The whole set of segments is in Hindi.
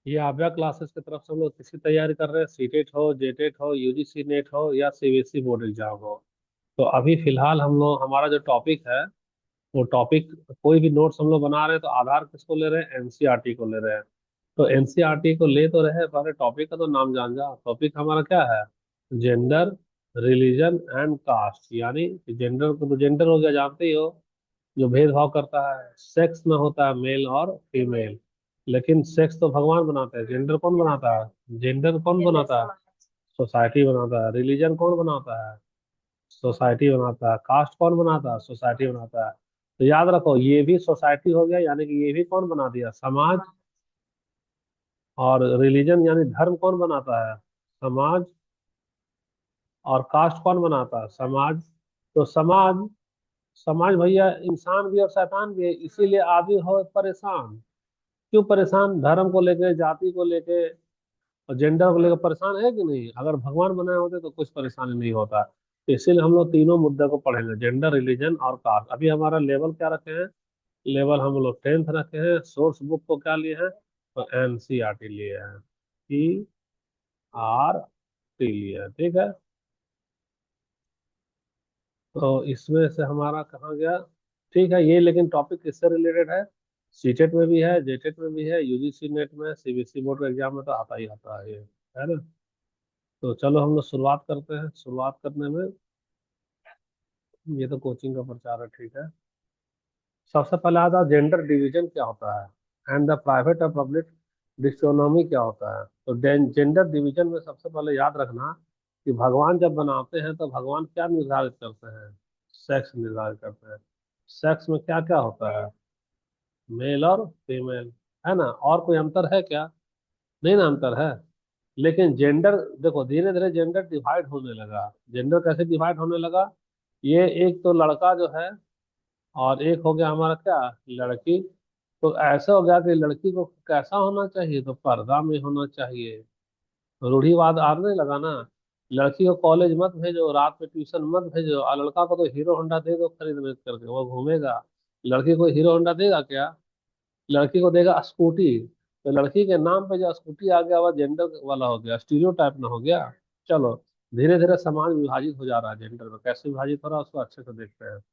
ये आभ्या क्लासेस की तरफ से हम लोग किसी तैयारी कर रहे हैं, सीटेट हो, जेटेट हो, यूजीसी नेट हो या सीबीएसई बोर्ड एग्जाम हो। तो अभी फिलहाल हम लोग हमारा जो टॉपिक है वो टॉपिक, कोई भी नोट्स हम लोग बना रहे हैं तो आधार किसको ले रहे हैं, एनसीईआरटी को ले रहे हैं। तो एनसीईआरटी को ले तो रहे हैं, पहले टॉपिक का तो नाम जान जा। टॉपिक हमारा क्या है? Gender, religion and caste. यानी जेंडर को तो जेंडर हो गया, जानते ही हो, जो भेदभाव करता है सेक्स में होता है, मेल और फीमेल। लेकिन सेक्स तो भगवान बनाते हैं, जेंडर कौन बनाता है? जेंडर कौन बनाता है? सोसाइटी बनाता है। रिलीजन कौन बनाता है? सोसाइटी बनाता है। कास्ट कौन बनाता है? सोसाइटी बनाता है। तो याद रखो, ये भी सोसाइटी हो गया, यानी कि ये भी कौन बना दिया? समाज। और रिलीजन यानी धर्म कौन बनाता है? समाज। और कास्ट कौन बनाता है? समाज। तो समाज, समाज भैया इंसान भी और शैतान भी है, इसीलिए आदमी हो परेशान। क्यों परेशान? धर्म को लेके, जाति को लेके और जेंडर को लेकर परेशान है कि नहीं? अगर भगवान बनाए होते तो कुछ परेशानी नहीं होता। तो इसीलिए हम लोग तीनों मुद्दे को पढ़ेंगे, जेंडर, रिलीजन और कास्ट। अभी हमारा लेवल क्या रखे हैं? लेवल हम लोग 10th रखे हैं। सोर्स बुक को क्या लिए हैं? तो एनसीईआरटी लिए हैं, CRT लिए हैं। ठीक है। तो इसमें से हमारा कहाँ गया? ठीक है, ये लेकिन टॉपिक किससे रिलेटेड है? सीटेट में भी है, जेटेट में भी है, यूजीसी नेट में, सीबीएसई बोर्ड के एग्जाम में तो आता ही आता है ये, है ना। तो चलो हम लोग शुरुआत करते हैं। शुरुआत करने में, ये तो कोचिंग का प्रचार है, ठीक है। सबसे पहले आता है जेंडर डिवीजन क्या होता है, एंड द प्राइवेट और पब्लिक डिस्ट्रोनॉमी क्या होता है। तो जेंडर डिवीजन में सबसे पहले याद रखना कि भगवान जब बनाते हैं तो भगवान क्या निर्धारित करते हैं? सेक्स निर्धारित करते हैं। सेक्स में क्या क्या होता है? मेल और फीमेल, है ना। और कोई अंतर है क्या? नहीं ना, अंतर है। लेकिन जेंडर, देखो धीरे धीरे जेंडर डिवाइड होने लगा। जेंडर कैसे डिवाइड होने लगा? ये एक तो लड़का जो है, और एक हो गया हमारा क्या, लड़की। तो ऐसा हो गया कि लड़की को कैसा होना चाहिए? तो पर्दा में होना चाहिए। रूढ़िवाद आने लगा ना। लड़की को कॉलेज मत भेजो, रात में ट्यूशन मत भेजो, और लड़का को तो हीरो होंडा दे दो खरीद करके, वो घूमेगा। लड़की को हीरो होंडा देगा क्या? लड़की को देगा स्कूटी। तो लड़की के नाम पे जो स्कूटी आ गया, वह जेंडर वाला हो गया, स्टीरियोटाइप ना हो गया। चलो, धीरे धीरे समाज विभाजित हो जा रहा है। जेंडर में कैसे विभाजित हो रहा है उसको अच्छे से देखते हैं।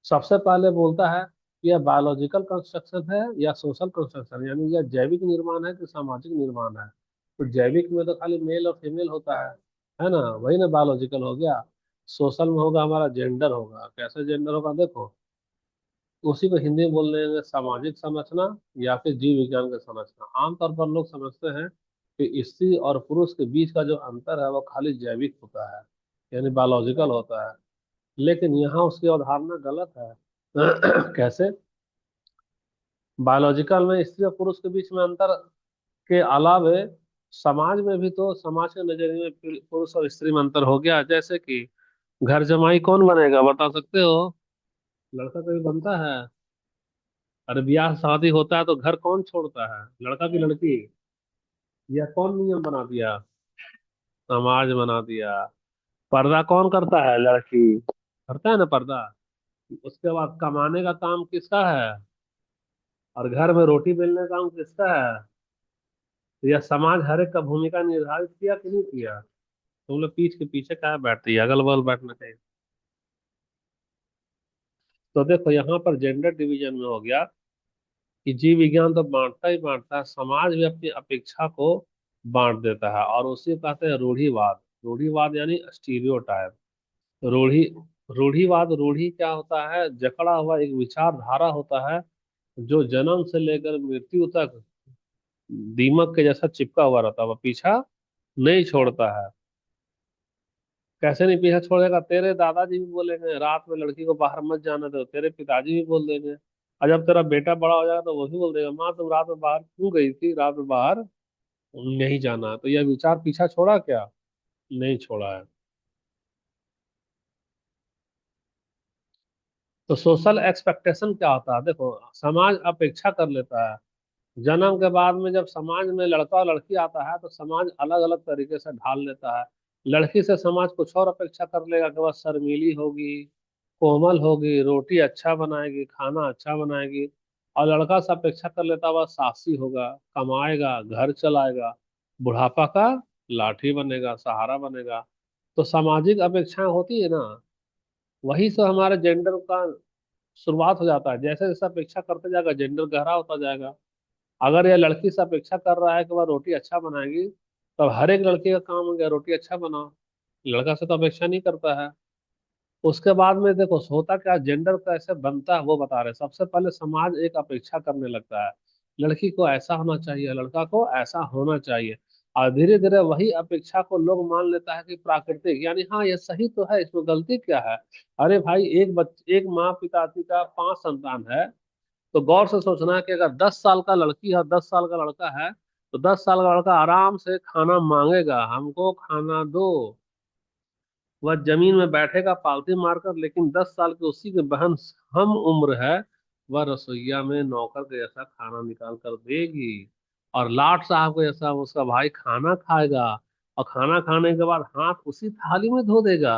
सबसे पहले बोलता है कि यह बायोलॉजिकल कंस्ट्रक्शन है या सोशल कंस्ट्रक्शन, यानी यह जैविक निर्माण है कि सामाजिक निर्माण है। तो जैविक में तो खाली मेल और फीमेल होता है ना, वही ना बायोलॉजिकल हो गया। सोशल में होगा हमारा जेंडर, होगा कैसे जेंडर होगा देखो। उसी को हिंदी में बोल रहे हैं सामाजिक संरचना या फिर जीव विज्ञान का संरचना। आमतौर पर लोग समझते हैं कि स्त्री और पुरुष के बीच का जो अंतर है वो खाली जैविक होता है, यानी बायोलॉजिकल होता है। लेकिन यहाँ उसकी अवधारणा गलत है। कैसे? बायोलॉजिकल में स्त्री और पुरुष के बीच में अंतर के अलावे समाज में भी, तो समाज के नजरिए में पुरुष और स्त्री में अंतर हो गया। जैसे कि घर जमाई कौन बनेगा, बता सकते हो? लड़का कोई बनता है? अरे ब्याह शादी होता है तो घर कौन छोड़ता है, लड़का की लड़की? यह कौन नियम बना दिया? समाज बना दिया। पर्दा कौन करता है? लड़की करता है ना पर्दा। उसके बाद कमाने का काम किसका है? और घर में रोटी बेलने का काम किसका है? तो यह समाज हर एक का भूमिका निर्धारित किया कि नहीं किया? तुम लोग पीठ के पीछे कहाँ बैठती है, अगल बगल बैठना चाहिए। तो देखो यहाँ पर जेंडर डिवीजन में हो गया कि जीव विज्ञान तो बांटता ही बांटता है, समाज भी अपनी अपेक्षा को बांट देता है, और उसी को कहते हैं रूढ़िवाद। रूढ़िवाद यानी स्टीरियोटाइप। रूढ़ी, रूढ़िवाद, रूढ़ी क्या होता है? जकड़ा हुआ एक विचारधारा होता है जो जन्म से लेकर मृत्यु तक दीमक के जैसा चिपका हुआ रहता है, वह पीछा नहीं छोड़ता है। कैसे नहीं पीछा छोड़ेगा? तेरे दादाजी भी बोलेंगे रात में लड़की को बाहर मत जाने दो, तेरे पिताजी भी बोल देंगे। और जब तेरा बेटा बड़ा हो जाएगा तो वो भी बोल देगा, माँ तुम रात में बाहर क्यों गई थी, रात में बाहर नहीं जाना। तो यह विचार पीछा छोड़ा क्या? नहीं छोड़ा है। तो सोशल एक्सपेक्टेशन क्या होता है? देखो, समाज अपेक्षा कर लेता है। जन्म के बाद में जब समाज में लड़का और लड़की आता है तो समाज अलग अलग तरीके से ढाल लेता है। लड़की से समाज कुछ और अपेक्षा कर लेगा कि वह शर्मीली होगी, कोमल होगी, रोटी अच्छा बनाएगी, खाना अच्छा बनाएगी। और लड़का से अपेक्षा कर लेता वह साहसी होगा, कमाएगा, घर चलाएगा, बुढ़ापा का लाठी बनेगा, सहारा बनेगा। तो सामाजिक अपेक्षाएं होती है ना, वही से हमारे जेंडर का शुरुआत हो जाता है। जैसे जैसे अपेक्षा करते जाएगा जेंडर गहरा होता जाएगा। अगर यह लड़की से अपेक्षा कर रहा है कि वह रोटी अच्छा बनाएगी, तब हर एक लड़के का काम हो गया रोटी अच्छा बनाओ। लड़का से तो अपेक्षा नहीं करता है। उसके बाद में देखो होता क्या, जेंडर कैसे बनता है वो बता रहे हैं। सबसे पहले समाज एक अपेक्षा करने लगता है, लड़की को ऐसा होना चाहिए, लड़का को ऐसा होना चाहिए। और धीरे धीरे वही अपेक्षा को लोग मान लेता है कि प्राकृतिक, यानी हाँ ये सही तो है, इसमें गलती क्या है। अरे भाई एक माँ पिताजी का 5 संतान है, तो गौर से सोचना है कि अगर 10 साल का लड़की है और 10 साल का लड़का है, तो 10 साल का लड़का आराम से खाना मांगेगा, हमको खाना दो। वह जमीन में बैठेगा पालथी मारकर, लेकिन 10 साल की उसी की बहन हम उम्र है, वह रसोईया में नौकर के जैसा खाना निकाल कर देगी। और लाट साहब के जैसा उसका भाई खाना खाएगा, और खाना खाने के बाद हाथ उसी थाली में धो देगा।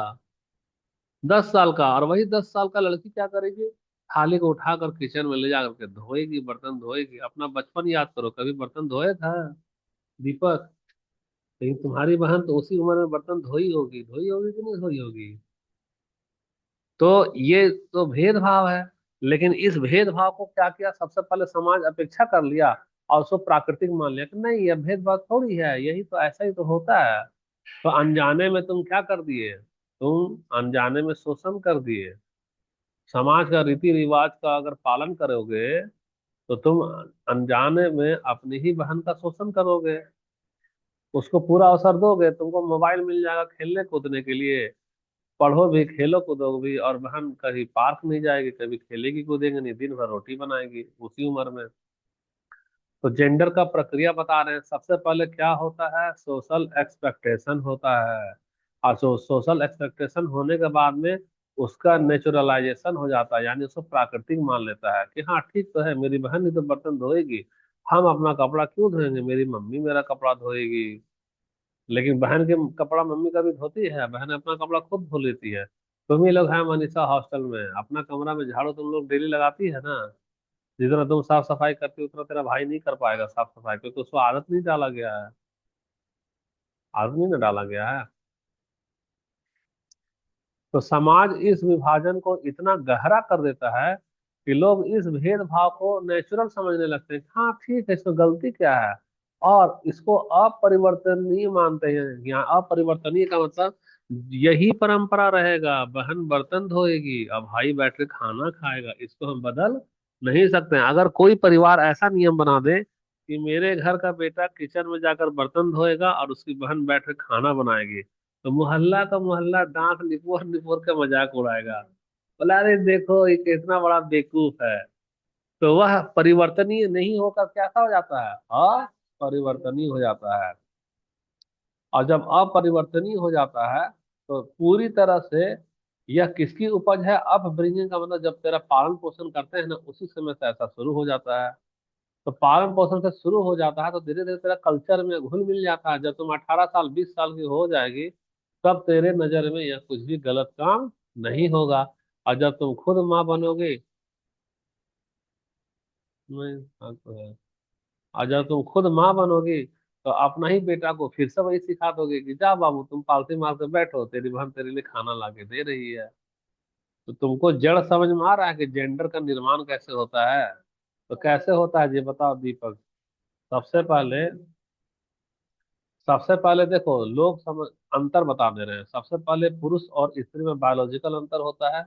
10 साल का। और वही 10 साल का लड़की क्या करेगी, थाली को उठाकर किचन में ले जाकर के धोएगी, बर्तन धोएगी। अपना बचपन याद करो, कभी बर्तन धोए था दीपक? लेकिन तुम्हारी बहन तो उसी उम्र में बर्तन धोई होगी कि नहीं धोई होगी? तो ये तो भेदभाव है। लेकिन इस भेदभाव को क्या किया, सबसे पहले समाज अपेक्षा कर लिया और उसको प्राकृतिक मान लिया कि नहीं, यह भेदभाव थोड़ी है, यही तो ऐसा ही तो होता है। तो अनजाने में तुम क्या कर दिए, तुम अनजाने में शोषण कर दिए। समाज का रीति रिवाज का अगर पालन करोगे, तो तुम अनजाने में अपनी ही बहन का शोषण करोगे। उसको पूरा अवसर दोगे, तुमको मोबाइल मिल जाएगा खेलने कूदने के लिए, पढ़ो भी खेलो कूदो भी, और बहन कभी पार्क नहीं जाएगी, कभी खेलेगी कूदेगी नहीं, दिन भर रोटी बनाएगी उसी उम्र में। तो जेंडर का प्रक्रिया बता रहे हैं। सबसे पहले क्या होता है, सोशल एक्सपेक्टेशन होता है। और सोशल एक्सपेक्टेशन होने के बाद में उसका नेचुरलाइजेशन हो जाता है, यानी उसको प्राकृतिक मान लेता है कि हाँ ठीक तो है, मेरी बहन ही तो बर्तन धोएगी, हम अपना कपड़ा क्यों धोएंगे, मेरी मम्मी मेरा कपड़ा धोएगी। लेकिन बहन के कपड़ा मम्मी कभी धोती है? बहन अपना कपड़ा खुद धो लेती है। तुम ही लोग हैं मनीषा हॉस्टल में, अपना कमरा में झाड़ू तुम लोग डेली लगाती है ना। जितना तुम साफ सफाई करती हो उतना तेरा भाई नहीं कर पाएगा साफ सफाई, क्योंकि उसको आदत नहीं डाला गया है। आदत नहीं ना डाला गया है। तो समाज इस विभाजन को इतना गहरा कर देता है कि लोग इस भेदभाव को नेचुरल समझने लगते हैं। हाँ ठीक है, इसमें गलती क्या है, और इसको अपरिवर्तनीय मानते हैं। यहाँ अपरिवर्तनीय का मतलब यही परंपरा रहेगा, बहन बर्तन धोएगी और भाई बैठ के खाना खाएगा, इसको हम बदल नहीं सकते हैं। अगर कोई परिवार ऐसा नियम बना दे कि मेरे घर का बेटा किचन में जाकर बर्तन धोएगा और उसकी बहन बैठ के खाना बनाएगी, तो मोहल्ला का मोहल्ला डांट निपोर निपोर के मजाक उड़ाएगा, बोला अरे देखो ये कितना बड़ा बेवकूफ है। तो वह परिवर्तनीय नहीं होकर कैसा हो जाता है, अपरिवर्तनीय हो जाता है। और जब अपरिवर्तनीय हो जाता है, तो पूरी तरह से यह किसकी उपज है, अपब्रिंगिंग का मतलब जब तेरा पालन पोषण करते हैं ना, उसी समय से ऐसा शुरू हो जाता है। तो पालन पोषण से शुरू हो जाता है, तो धीरे धीरे तेरा कल्चर में घुल मिल जाता है। जब तुम 18 साल 20 साल की हो जाएगी, तब तेरे नजर में यह कुछ भी गलत काम नहीं होगा। और जब तुम खुद माँ बनोगे, नहीं हाँ तो है। और जब तुम खुद माँ बनोगी, तो अपना ही बेटा को फिर से वही सिखा दोगे कि जा बाबू तुम पालती मार के बैठो, तेरी बहन तेरे लिए खाना ला के दे रही है। तो तुमको जड़ समझ में आ रहा है कि जेंडर का निर्माण कैसे होता है? तो कैसे होता है ये बताओ दीपक। सबसे पहले सबसे पहले देखो लोग समझ अंतर बता दे रहे हैं। सबसे पहले पुरुष और स्त्री में बायोलॉजिकल अंतर होता है,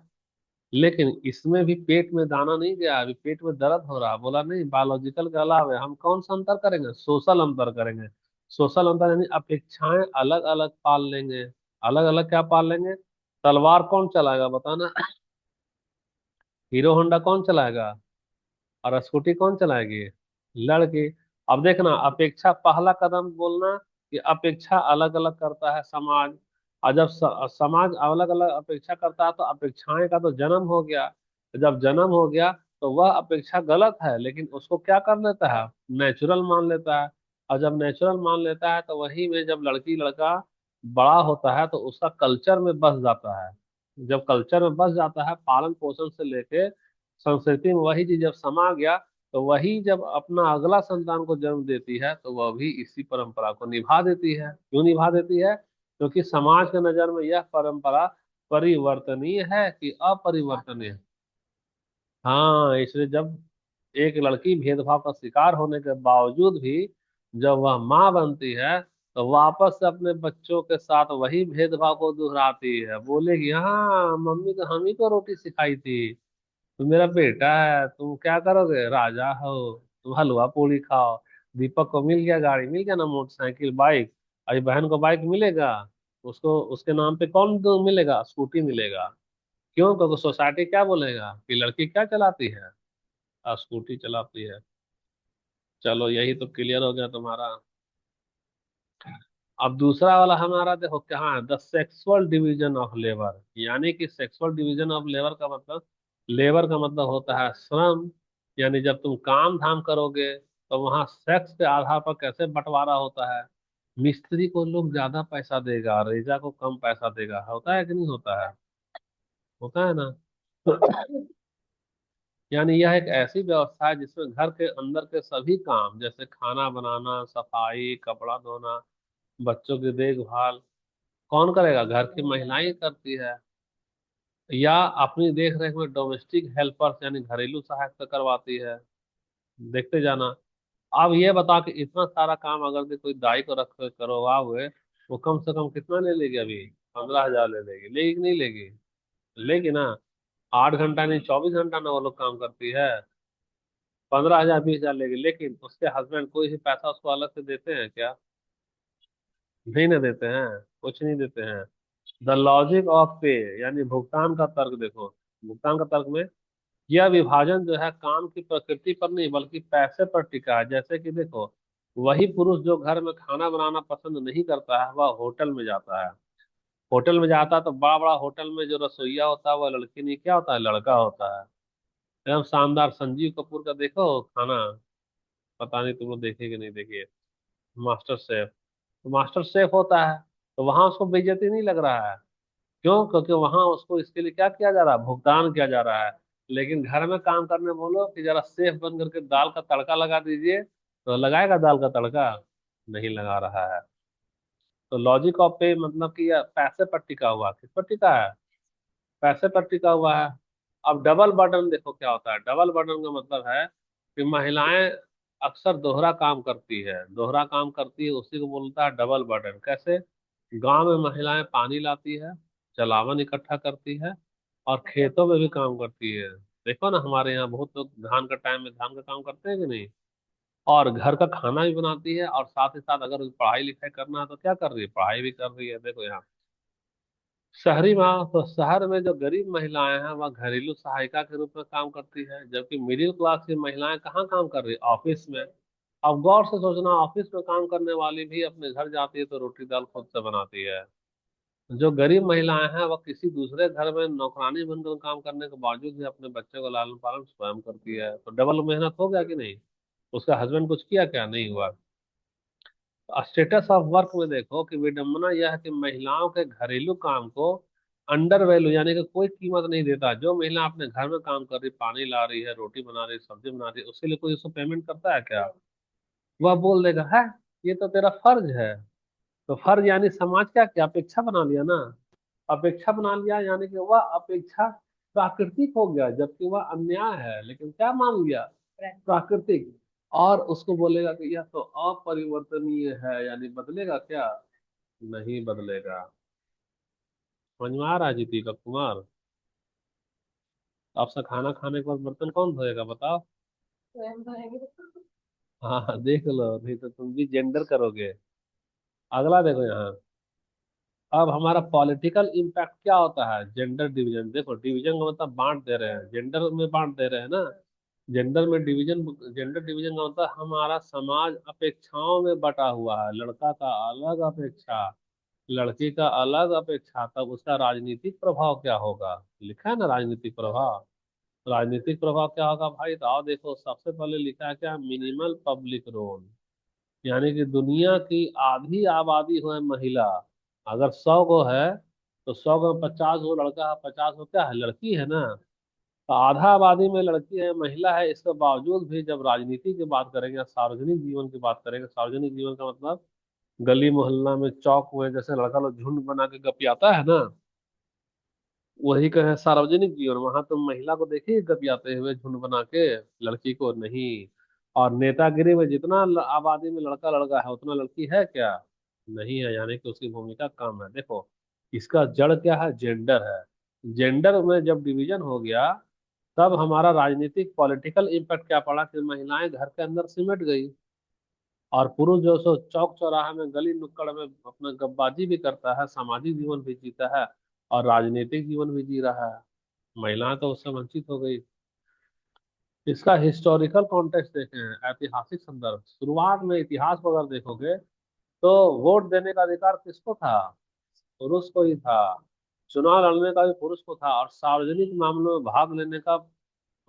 लेकिन इसमें भी पेट में दाना नहीं गया, अभी पेट में दर्द हो रहा, बोला नहीं बायोलॉजिकल के अलावा हम कौन सा अंतर करेंगे, सोशल अंतर करेंगे। सोशल अंतर यानी अपेक्षाएं अलग अलग पाल लेंगे। अलग अलग क्या पाल लेंगे? तलवार कौन चलाएगा बताना? हीरो होंडा कौन चलाएगा? और स्कूटी कौन चलाएगी? लड़की। अब देखना, अपेक्षा पहला कदम बोलना कि अपेक्षा अलग अलग करता है समाज। और जब समाज अलग अलग अपेक्षा करता है, तो अपेक्षाएं का तो जन्म हो गया। जब जन्म हो गया, तो वह अपेक्षा गलत है, लेकिन उसको क्या कर लेता है, नेचुरल मान लेता है। और जब नेचुरल मान लेता है, तो वही में जब लड़की लड़का बड़ा होता है, तो उसका कल्चर में बस जाता है। जब कल्चर में बस जाता है, पालन पोषण से लेके संस्कृति में वही चीज जब समा गया, तो वही जब अपना अगला संतान को जन्म देती है तो वह भी इसी परंपरा को निभा देती है। क्यों निभा देती है? क्योंकि समाज के नजर में यह परंपरा परिवर्तनीय है कि अपरिवर्तनीय है। हाँ, इसलिए जब एक लड़की भेदभाव का शिकार होने के बावजूद भी जब वह माँ बनती है तो वापस से अपने बच्चों के साथ वही भेदभाव को दोहराती है, बोलेगी हाँ मम्मी तो हम ही को रोटी सिखाई थी, तुम मेरा बेटा है, तुम क्या करोगे, राजा हो, तुम हलवा पूरी खाओ। दीपक को मिल गया गाड़ी, मिल गया ना, मोटरसाइकिल बाइक, अभी बहन को बाइक मिलेगा, उसको उसके नाम पे कौन तो मिलेगा, स्कूटी मिलेगा। क्यों? क्योंकि सोसाइटी क्या बोलेगा कि लड़की क्या चलाती है, स्कूटी चलाती है। चलो यही तो क्लियर हो गया तुम्हारा। अब दूसरा वाला हमारा देखो कहाँ है, the sexual division of labour. यानी कि सेक्सुअल डिवीजन ऑफ लेबर का मतलब, लेबर का मतलब होता है श्रम। यानी जब तुम काम धाम करोगे तो वहां सेक्स के आधार पर कैसे बंटवारा होता है। मिस्त्री को लोग ज्यादा पैसा देगा, रेजा को कम पैसा देगा, होता है कि नहीं होता है? होता है ना। यानी यह एक ऐसी व्यवस्था है जिसमें घर के अंदर के सभी काम जैसे खाना बनाना, सफाई, कपड़ा धोना, बच्चों की देखभाल कौन करेगा? घर की महिलाएं करती है। या अपनी देख रेख में डोमेस्टिक हेल्पर्स यानी घरेलू सहायता करवाती है। देखते जाना। अब ये बता कि इतना सारा काम अगर से कोई दाई को रख कर करवाओगे, वो कम से कम कितना ले लेगी? अभी 15,000 ले लेगी, लेगी कि नहीं लेगी? लेगी ना। 8 घंटा नहीं, 24 घंटा ना वो लोग काम करती है। 15,000 20,000 लेगी, लेकिन उसके हस्बैंड कोई भी पैसा उसको अलग से देते हैं क्या? नहीं ना देते हैं, कुछ नहीं देते हैं। द लॉजिक ऑफ पे यानी भुगतान का तर्क देखो। भुगतान का तर्क में यह विभाजन जो है काम की प्रकृति पर नहीं बल्कि पैसे पर टिका है। जैसे कि देखो, वही पुरुष जो घर में खाना बनाना पसंद नहीं करता है वह होटल में जाता है। होटल में जाता है तो बड़ा बड़ा होटल में जो रसोईया होता है वह लड़की नहीं, क्या होता है, लड़का होता है। एकदम शानदार संजीव कपूर का देखो खाना, पता नहीं तुम लोग देखे कि नहीं देखे, मास्टर शेफ। तो मास्टर शेफ होता है तो वहां उसको बेइज्जती नहीं लग रहा है। क्यों? क्योंकि वहां उसको इसके लिए क्या किया जा रहा है, भुगतान किया जा रहा है। लेकिन घर में काम करने बोलो कि जरा सेफ बन करके दाल का तड़का लगा दीजिए, तो लगाएगा दाल का तड़का? नहीं लगा रहा है। तो लॉजिक ऑफ पे मतलब कि यह पैसे पर टिका हुआ, किस पर टिका है? पैसे पर टिका हुआ है। अब डबल बर्डन देखो क्या होता है। डबल बर्डन का मतलब है कि महिलाएं अक्सर दोहरा काम करती है, दोहरा काम करती है, उसी को बोलता है डबल बर्डन। कैसे? गांव में महिलाएं पानी लाती है, जलावन इकट्ठा करती है, और खेतों में भी काम करती है। देखो ना, हमारे यहाँ बहुत लोग धान का टाइम में धान का काम करते हैं कि नहीं। और घर का खाना भी बनाती है, और साथ ही साथ अगर पढ़ाई लिखाई करना है तो क्या कर रही है, पढ़ाई भी कर रही है। देखो यहाँ शहरी माँ तो शहर में जो गरीब महिलाएं हैं वह घरेलू सहायिका के रूप में काम करती है, जबकि मिडिल क्लास की महिलाएं कहाँ काम कर रही है, ऑफिस में। अब गौर से सोचना, ऑफिस में काम करने वाली भी अपने घर जाती है तो रोटी दाल खुद से बनाती है। जो गरीब महिलाएं हैं वह किसी दूसरे घर में नौकरानी बनकर काम करने के बावजूद भी अपने बच्चे को लालन पालन स्वयं करती है। तो डबल मेहनत हो गया कि नहीं? उसका हस्बैंड कुछ किया क्या? नहीं हुआ। स्टेटस ऑफ वर्क में देखो कि विडंबना यह है कि महिलाओं के घरेलू काम को अंडर वैल्यू यानी कि कोई कीमत नहीं देता। जो महिला अपने घर में काम कर रही, पानी ला रही है, रोटी बना रही, सब्जी बना रही है, उसके लिए कोई उसको पेमेंट करता है क्या? वह बोल देगा है ये तो तेरा फर्ज है। तो फर्ज यानी समाज क्या क्या अपेक्षा बना लिया ना। अपेक्षा बना लिया यानी कि वह अपेक्षा प्राकृतिक हो गया, जबकि वह अन्याय है, लेकिन क्या मान लिया, प्राकृतिक। और उसको बोलेगा कि यह तो अपरिवर्तनीय है, यानी बदलेगा क्या? नहीं बदलेगा। समझ में आ रहा है जी दीपक कुमार? आपसे खाना खाने के बाद बर्तन कौन धोएगा बताओ? हाँ हाँ, देख लो, नहीं तो तुम भी जेंडर करोगे। अगला देखो यहाँ। अब हमारा पॉलिटिकल इम्पैक्ट क्या होता है जेंडर डिवीजन। देखो डिवीजन का मतलब बांट दे रहे हैं, जेंडर में बांट दे रहे हैं ना। जेंडर में डिवीजन, जेंडर डिवीजन का मतलब हमारा समाज अपेक्षाओं में बटा हुआ है। लड़का का अलग अपेक्षा, लड़की का अलग अपेक्षा, तब उसका राजनीतिक प्रभाव क्या होगा? लिखा है ना राजनीतिक प्रभाव। राजनीतिक प्रभाव क्या होगा भाई? तो आओ देखो, सबसे पहले लिखा है क्या, मिनिमल पब्लिक रोल। यानी कि दुनिया की आधी आबादी हो है महिला। अगर 100 गो है तो 100 गो में 50 गो लड़का है, 50 गो क्या है, लड़की है ना। तो आधा आबादी में लड़की है, महिला है, इसके बावजूद भी जब राजनीति की बात करेंगे या सार्वजनिक जीवन की बात करेंगे, सार्वजनिक जीवन का मतलब गली मोहल्ला में, चौक में, जैसे लड़का लोग झुंड बना के गपियाता है ना, वही कहे सार्वजनिक जीवन। वहां तुम महिला को देखिए गपियाते हुए झुंड बना के, लड़की को नहीं। और नेतागिरी में जितना आबादी में लड़का लड़का है, उतना लड़की है क्या? नहीं है, यानी कि उसकी भूमिका कम है। देखो, इसका जड़ क्या है? जेंडर है। जेंडर में जब डिवीजन हो गया, तब हमारा राजनीतिक पॉलिटिकल इम्पैक्ट क्या पड़ा कि महिलाएं घर के अंदर सिमट गई, और पुरुष जो सो चौक चौराहे में, गली नुक्कड़ में अपना गप्पाजी भी करता है, सामाजिक जीवन भी जीता है, और राजनीतिक जीवन भी जी रहा है। महिलाएं तो उससे वंचित हो गई। इसका हिस्टोरिकल कॉन्टेक्स्ट देखें, ऐतिहासिक संदर्भ, शुरुआत में इतिहास को अगर देखोगे, तो वोट देने का अधिकार किसको था? पुरुष को ही था। चुनाव लड़ने का भी पुरुष को था, और सार्वजनिक मामलों में भाग लेने का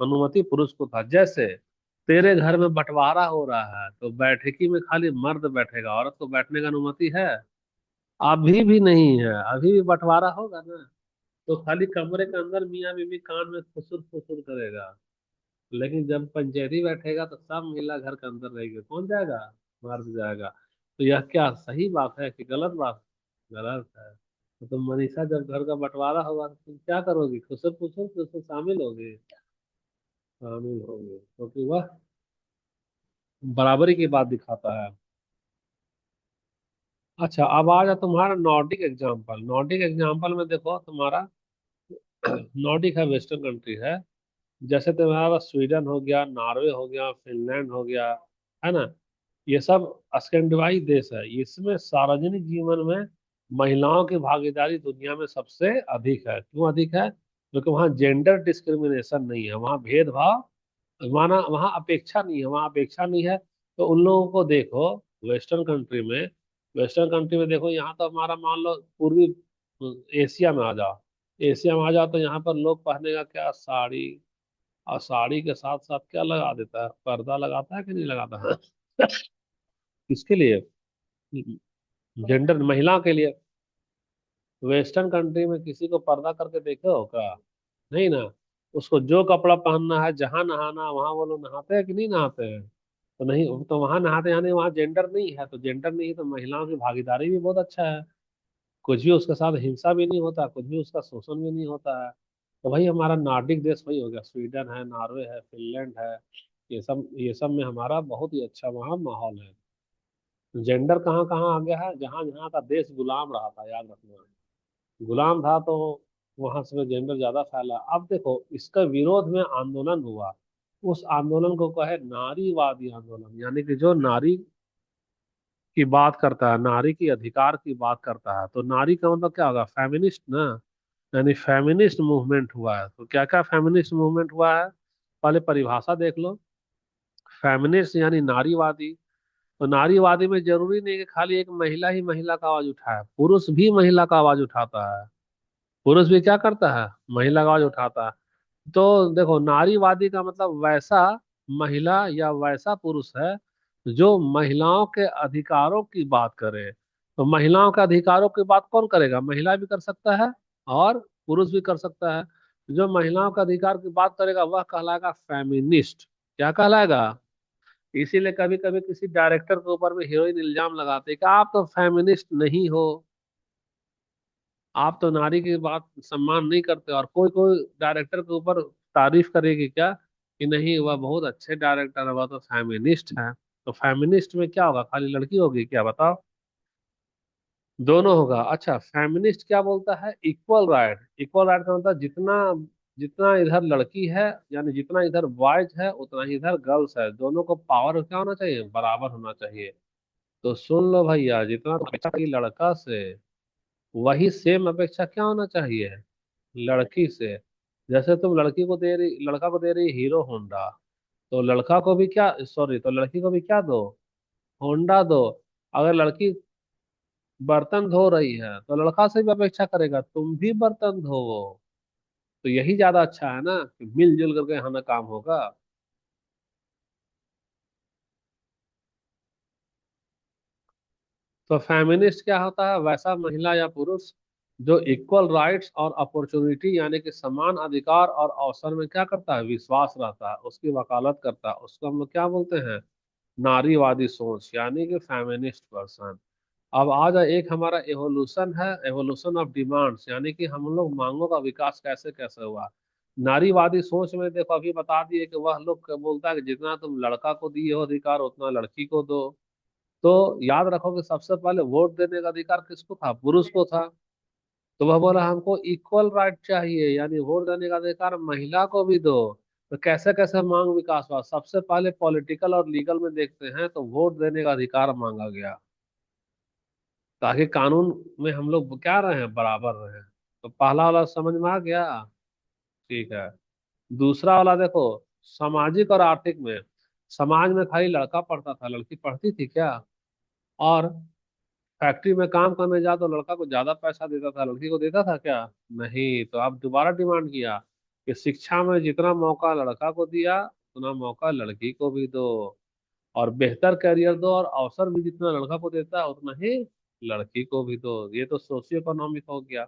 अनुमति पुरुष को था। जैसे तेरे घर में बंटवारा हो रहा है, तो बैठकी में खाली मर्द बैठेगा, औरत को बैठने का अनुमति है? अभी भी नहीं है। अभी भी बंटवारा होगा ना, तो खाली कमरे के अंदर मियां बीवी कान में फुसुर फुसुर करेगा। लेकिन जब पंचायती बैठेगा तो सब महिला घर के अंदर रहेगी, कौन जाएगा? मर्द जाएगा। तो यह क्या सही बात है कि गलत बात? गलत है। तो तुम मनीषा, जब घर का बंटवारा होगा तो तुम क्या करोगी? फुसुर फुसुर तो उसमें शामिल होगी? शामिल होगी, क्योंकि वह बराबरी की बात दिखाता है। अच्छा, अब आ जा तुम्हारा नॉर्डिक एग्जाम्पल। नॉर्डिक एग्जाम्पल में देखो तुम्हारा, नॉर्डिक है, वेस्टर्न कंट्री है। जैसे तुम्हारा स्वीडन हो गया, नॉर्वे हो गया, फिनलैंड हो गया, है ना? ये सब स्कैंडिनेवियाई देश है। इसमें सार्वजनिक जीवन में महिलाओं की भागीदारी दुनिया में सबसे अधिक है। क्यों अधिक है? क्योंकि वहाँ जेंडर डिस्क्रिमिनेशन नहीं है, वहाँ भेदभाव, माना वहाँ अपेक्षा नहीं है, वहाँ अपेक्षा नहीं है। तो उन लोगों को देखो, वेस्टर्न कंट्री में, वेस्टर्न कंट्री में देखो, यहाँ तो हमारा मान लो पूर्वी एशिया में आ जाओ, एशिया में आ जाओ, तो यहाँ पर लोग पहने का क्या? साड़ी। और साड़ी के साथ साथ क्या लगा देता है? पर्दा लगाता है कि नहीं लगाता है? किसके लिए? जेंडर, महिला के लिए। वेस्टर्न कंट्री में किसी को पर्दा करके देखे हो क्या? नहीं ना। उसको जो कपड़ा पहनना है, जहां नहाना, वहां वो लोग नहाते हैं कि नहीं नहाते हैं? तो नहीं, तो वहां नहाते, यानी वहां जेंडर नहीं है। तो जेंडर नहीं है तो महिलाओं की भागीदारी भी बहुत अच्छा है। कुछ भी उसके साथ हिंसा भी नहीं होता, कुछ भी उसका शोषण भी नहीं होता है। तो भाई हमारा नॉर्डिक देश वही हो गया, स्वीडन है, नॉर्वे है, फिनलैंड है। ये सब में हमारा बहुत ही अच्छा वहाँ माहौल है। जेंडर कहाँ कहाँ आ गया है? जहाँ जहाँ का देश गुलाम रहा था, याद रखना। गुलाम था तो वहां से जेंडर ज्यादा फैला। अब देखो, इसका विरोध में आंदोलन हुआ। उस आंदोलन को कहे नारीवादी आंदोलन, यानी कि जो नारी की बात करता है, नारी की अधिकार की बात करता है। तो नारी का मतलब क्या होगा? फेमिनिस्ट ना। यानी फेमिनिस्ट मूवमेंट हुआ है। तो क्या क्या फेमिनिस्ट मूवमेंट हुआ है? पहले परिभाषा देख लो। फेमिनिस्ट यानी नारीवादी। तो नारीवादी में जरूरी नहीं कि खाली एक महिला ही महिला का आवाज उठाए, पुरुष भी महिला का आवाज उठाता है। पुरुष भी क्या करता है? महिला का आवाज उठाता है। तो देखो, नारीवादी का मतलब वैसा महिला या वैसा पुरुष है जो महिलाओं के अधिकारों की बात करे। तो महिलाओं के अधिकारों की बात कौन करेगा? महिला भी कर सकता है, और पुरुष भी कर सकता है। जो महिलाओं के अधिकार की बात करेगा वह कहलाएगा फेमिनिस्ट। क्या कहलाएगा? इसीलिए कभी कभी किसी डायरेक्टर के ऊपर भी हीरोइन इल्जाम लगाते हैं कि आप तो फेमिनिस्ट नहीं हो, आप तो नारी की बात सम्मान नहीं करते। और कोई कोई डायरेक्टर के ऊपर तारीफ करेगी क्या, कि नहीं वह बहुत अच्छे डायरेक्टर है, वह तो फेमिनिस्ट है। तो फेमिनिस्ट में क्या होगा? खाली लड़की होगी क्या, बताओ? दोनों होगा। अच्छा, फेमिनिस्ट क्या बोलता है? Equal right. इक्वल राइट का मतलब जितना, जितना इधर लड़की है, यानी जितना इधर बॉयज है, उतना ही इधर गर्ल्स है। दोनों को पावर क्या होना चाहिए? बराबर होना चाहिए। तो सुन लो भैया, जितना अपेक्षा की लड़का से, वही सेम अपेक्षा क्या होना चाहिए? लड़की से। जैसे तुम लड़की को दे रही, लड़का को दे रही हीरो होंडा, तो लड़का को भी क्या, सॉरी, तो लड़की को भी क्या दो? होंडा दो। अगर लड़की बर्तन धो रही है, तो लड़का से भी अपेक्षा करेगा तुम भी बर्तन धोवो। तो यही ज्यादा अच्छा है ना, कि मिलजुल करके यहाँ ना काम होगा। तो फेमिनिस्ट क्या होता है? वैसा महिला या पुरुष जो इक्वल राइट्स और अपॉर्चुनिटी यानी कि समान अधिकार और अवसर में क्या करता है, विश्वास रहता है, उसकी वकालत करता है, उसको हम लोग क्या बोलते हैं, नारीवादी सोच यानी कि फेमिनिस्ट पर्सन। अब आ जाए एक हमारा एवोल्यूशन है, एवोल्यूशन ऑफ डिमांड्स, यानी कि हम लोग मांगों का विकास कैसे कैसे हुआ। नारीवादी सोच में देखो अभी बता दिए कि वह लोग बोलता है कि जितना तुम लड़का को दिए हो अधिकार उतना लड़की को दो। तो याद रखो कि सबसे पहले वोट देने का अधिकार किसको था, पुरुष को था। तो वह बोला हमको इक्वल राइट चाहिए, यानी वोट देने का अधिकार महिला को भी दो। तो कैसे कैसे मांग विकास हुआ, सबसे पहले पॉलिटिकल और लीगल में देखते हैं तो वोट देने का अधिकार मांगा गया, ताकि कानून में हम लोग क्या रहे हैं, बराबर रहे। तो पहला वाला समझ में आ गया। ठीक है। दूसरा वाला देखो, सामाजिक और आर्थिक में, समाज में खाली लड़का पढ़ता था, लड़की पढ़ती थी क्या। और फैक्ट्री में काम करने जा तो लड़का को ज्यादा पैसा देता था, लड़की को देता था क्या, नहीं। तो अब दोबारा डिमांड किया कि शिक्षा में जितना मौका लड़का को दिया उतना मौका लड़की को भी दो, और बेहतर करियर दो, और अवसर भी जितना लड़का को देता है उतना ही लड़की को भी दो। ये तो सोशियो इकोनॉमिक हो गया।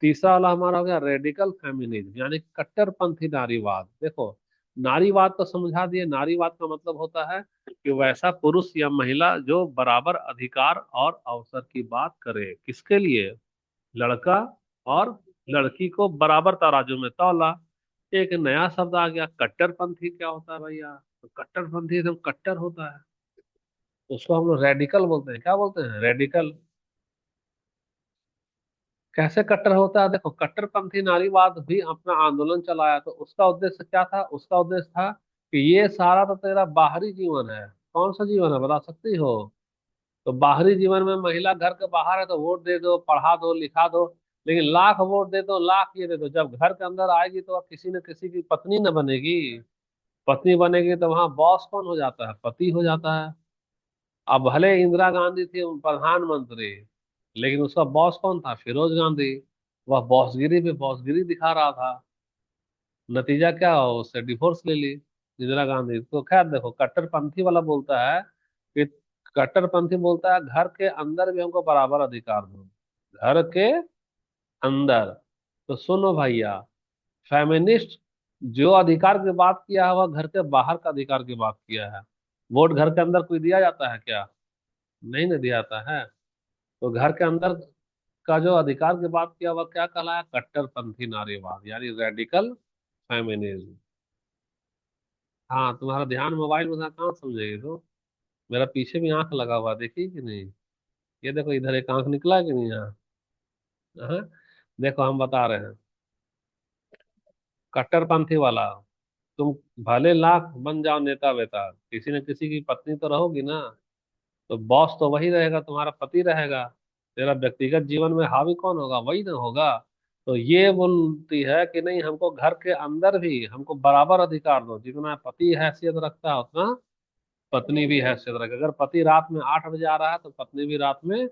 तीसरा वाला हमारा हो गया रेडिकल फेमिनिज्म, यानी कट्टरपंथी नारीवाद। देखो, नारीवाद तो समझा दिए, नारीवाद का मतलब होता है कि वैसा पुरुष या महिला जो बराबर अधिकार और अवसर की बात करे, किसके लिए, लड़का और लड़की को बराबर तराजू में तौला। एक नया शब्द आ गया कट्टरपंथी, क्या होता है भैया, तो कट्टरपंथी एकदम कट्टर होता है, उसको हम लोग रेडिकल बोलते हैं। क्या बोलते हैं, रेडिकल। कैसे कट्टर होता है, देखो कट्टरपंथी नारीवाद भी अपना आंदोलन चलाया, तो उसका उद्देश्य क्या था, उसका उद्देश्य था कि ये सारा तो तेरा बाहरी जीवन है। कौन सा जीवन है बता सकती हो। तो बाहरी जीवन में महिला घर के बाहर है तो वोट दे दो, पढ़ा दो, लिखा दो, लेकिन लाख वोट दे दो, लाख ये दे दो, जब घर के अंदर आएगी तो अब किसी न किसी की पत्नी न बनेगी। पत्नी बनेगी तो वहां बॉस कौन हो जाता है, पति हो जाता है। अब भले इंदिरा गांधी थी प्रधानमंत्री, लेकिन उसका बॉस कौन था, फिरोज गांधी। वह बॉसगिरी पे बॉसगिरी दिखा रहा था, नतीजा क्या हो, उससे डिवोर्स ले ली इंदिरा गांधी। तो खैर देखो, कट्टरपंथी वाला बोलता है कि, कट्टरपंथी बोलता है घर के अंदर भी हमको बराबर अधिकार दो, घर के अंदर। तो सुनो भैया, फेमिनिस्ट जो अधिकार की बात किया है वह घर के बाहर का अधिकार की बात किया है। वोट घर के अंदर कोई दिया जाता है क्या, नहीं ना दिया जाता है। तो घर के अंदर का जो अधिकार की बात किया वह क्या कहलाया, कट्टरपंथी नारीवाद, यानी रेडिकल फेमिनिज्म। हाँ, तुम्हारा ध्यान मोबाइल में था, कहाँ समझेगी तो। मेरा पीछे भी आंख लगा हुआ, देखी कि नहीं। ये देखो इधर एक आंख निकला कि नहीं यहाँ। हाँ, देखो हम बता रहे हैं, कट्टरपंथी वाला, तुम भले लाख बन जाओ नेता वेता, किसी न किसी की पत्नी तो रहोगी ना। तो बॉस तो वही रहेगा, तुम्हारा पति रहेगा। तेरा व्यक्तिगत जीवन में हावी कौन होगा, वही ना होगा। तो ये बोलती है कि नहीं, हमको घर के अंदर भी हमको बराबर अधिकार दो, जितना पति हैसियत रखता है उतना पत्नी भी हैसियत रखे। अगर पति रात में 8 बजे आ रहा है तो पत्नी भी रात में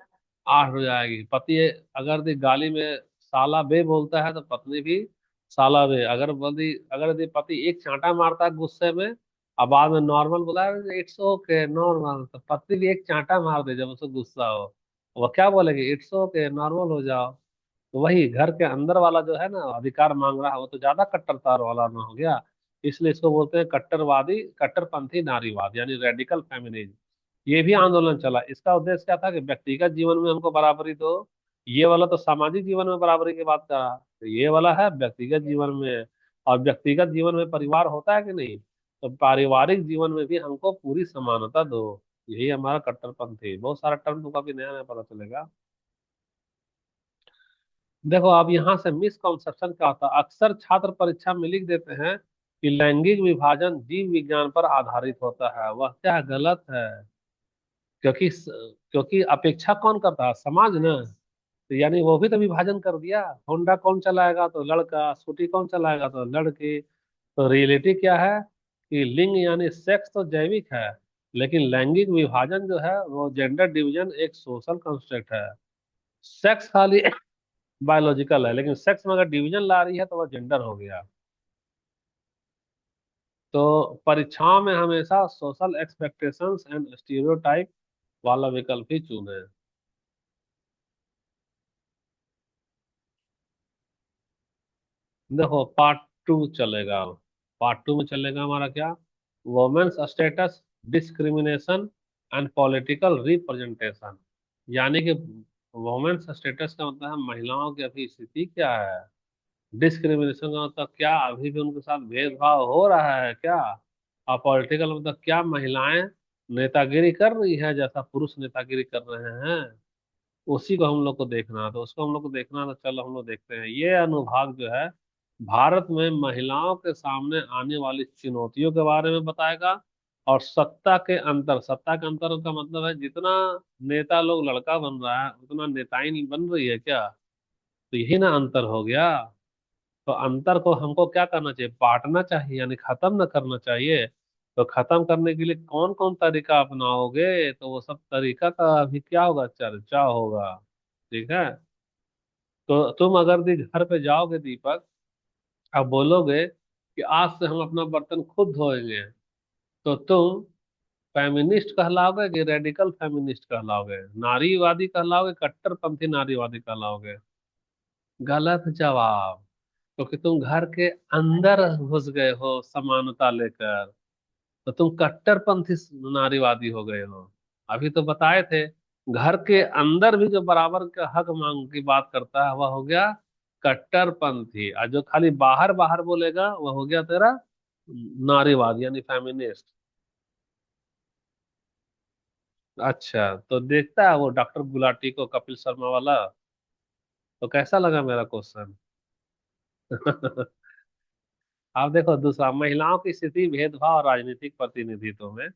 8 बजे आएगी। पति अगर यदि गाली में साला बे बोलता है तो पत्नी भी साला बे। अगर यदि पति एक चांटा मारता है गुस्से में, अब बाद में नॉर्मल बोला, इट्स ओके नॉर्मल, तो पत्नी भी एक चांटा मार दे जब उसको गुस्सा हो, वो क्या बोलेगी, इट्स ओके नॉर्मल हो जाओ। तो वही घर के अंदर वाला जो है ना अधिकार मांग रहा है, वो तो ज्यादा कट्टरता वाला ना हो गया। इसलिए इसको बोलते हैं कट्टरवादी, कट्टरपंथी नारीवाद, यानी रेडिकल फेमिनिज्म। ये भी आंदोलन चला, इसका उद्देश्य क्या था कि व्यक्तिगत जीवन में हमको बराबरी दो। ये वाला तो सामाजिक जीवन में बराबरी की बात कर रहा है, तो ये वाला है व्यक्तिगत जीवन में। और व्यक्तिगत जीवन में परिवार होता है कि नहीं, तो पारिवारिक जीवन में भी हमको पूरी समानता दो। यही हमारा कट्टरपंथी। बहुत सारा टर्म तो काफी नया नया पता चलेगा। देखो अब यहाँ से मिसकॉन्सेप्शन क्या होता है, अक्सर छात्र परीक्षा में लिख देते हैं कि लैंगिक विभाजन जीव विज्ञान पर आधारित होता है, वह क्या गलत है। क्योंकि क्योंकि अपेक्षा कौन करता है, समाज ना। तो यानी वो भी तो विभाजन कर दिया, होंडा कौन चलाएगा तो लड़का, स्कूटी कौन चलाएगा तो लड़की। तो रियलिटी क्या है कि लिंग यानी सेक्स तो जैविक है, लेकिन लैंगिक विभाजन जो है वो जेंडर डिवीजन एक सोशल कंस्ट्रक्ट है। सेक्स खाली बायोलॉजिकल है, लेकिन सेक्स में अगर डिवीजन ला रही है तो वह जेंडर हो गया। तो परीक्षाओं में हमेशा सोशल एक्सपेक्टेशंस एंड स्टीरियोटाइप वाला विकल्प ही चुने। देखो पार्ट टू चलेगा। पार्ट टू में चलेगा हमारा क्या, women's status, discrimination and political representation. यानी कि वुमेन्स स्टेटस का मतलब है महिलाओं की अभी स्थिति क्या है, डिस्क्रिमिनेशन का मतलब क्या अभी भी उनके साथ भेदभाव हो रहा है क्या, और पॉलिटिकल मतलब क्या महिलाएं नेतागिरी कर रही है जैसा पुरुष नेतागिरी कर रहे हैं, उसी को हम लोग को देखना है। तो उसको हम लोग को देखना है, तो चलो हम लोग देखते हैं। ये अनुभाग जो है भारत में महिलाओं के सामने आने वाली चुनौतियों के बारे में बताएगा, और सत्ता के अंतर का मतलब है जितना नेता लोग लड़का बन रहा है उतना नेताइन बन रही है क्या, तो यही ना अंतर हो गया। तो अंतर को हमको क्या करना चाहिए, बांटना चाहिए, यानी खत्म न करना चाहिए। तो खत्म करने के लिए कौन कौन तरीका अपनाओगे, तो वो सब तरीका का अभी क्या होगा, चर्चा होगा। ठीक है। तो तुम अगर घर पे जाओगे दीपक, अब बोलोगे कि आज से हम अपना बर्तन खुद धोएंगे, तो तुम फेमिनिस्ट कहलाओगे कि रेडिकल फेमिनिस्ट कहलाओगे, नारीवादी कहलाओगे, कट्टरपंथी नारीवादी कहलाओगे? गलत जवाब। क्योंकि तुम घर के अंदर घुस गए हो समानता लेकर, तो तुम कट्टरपंथी नारीवादी हो गए हो। अभी तो बताए थे, घर के अंदर भी जो बराबर का हक मांग की बात करता है वह हो गया कट्टरपंथी, और जो खाली बाहर बाहर बोलेगा वह हो गया तेरा नारीवादी यानी फेमिनिस्ट। अच्छा, तो देखता है वो डॉक्टर गुलाटी को, कपिल शर्मा वाला, तो कैसा लगा मेरा क्वेश्चन? अब देखो दूसरा, महिलाओं की स्थिति, भेदभाव और राजनीतिक प्रतिनिधित्व में।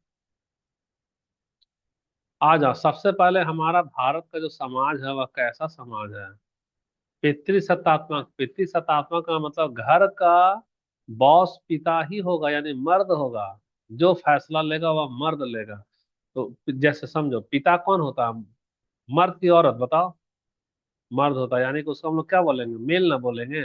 आ जाओ, सबसे पहले हमारा भारत का जो समाज है वह कैसा समाज है, पितृसत्तात्मक। पितृसत्तात्मक का मतलब घर का बॉस पिता ही होगा, यानी मर्द होगा, जो फैसला लेगा वह मर्द लेगा। तो जैसे समझो, पिता कौन होता है, मर्द की औरत बताओ? मर्द होता है, यानी कि उसको हम लोग क्या बोलेंगे, मेल ना बोलेंगे?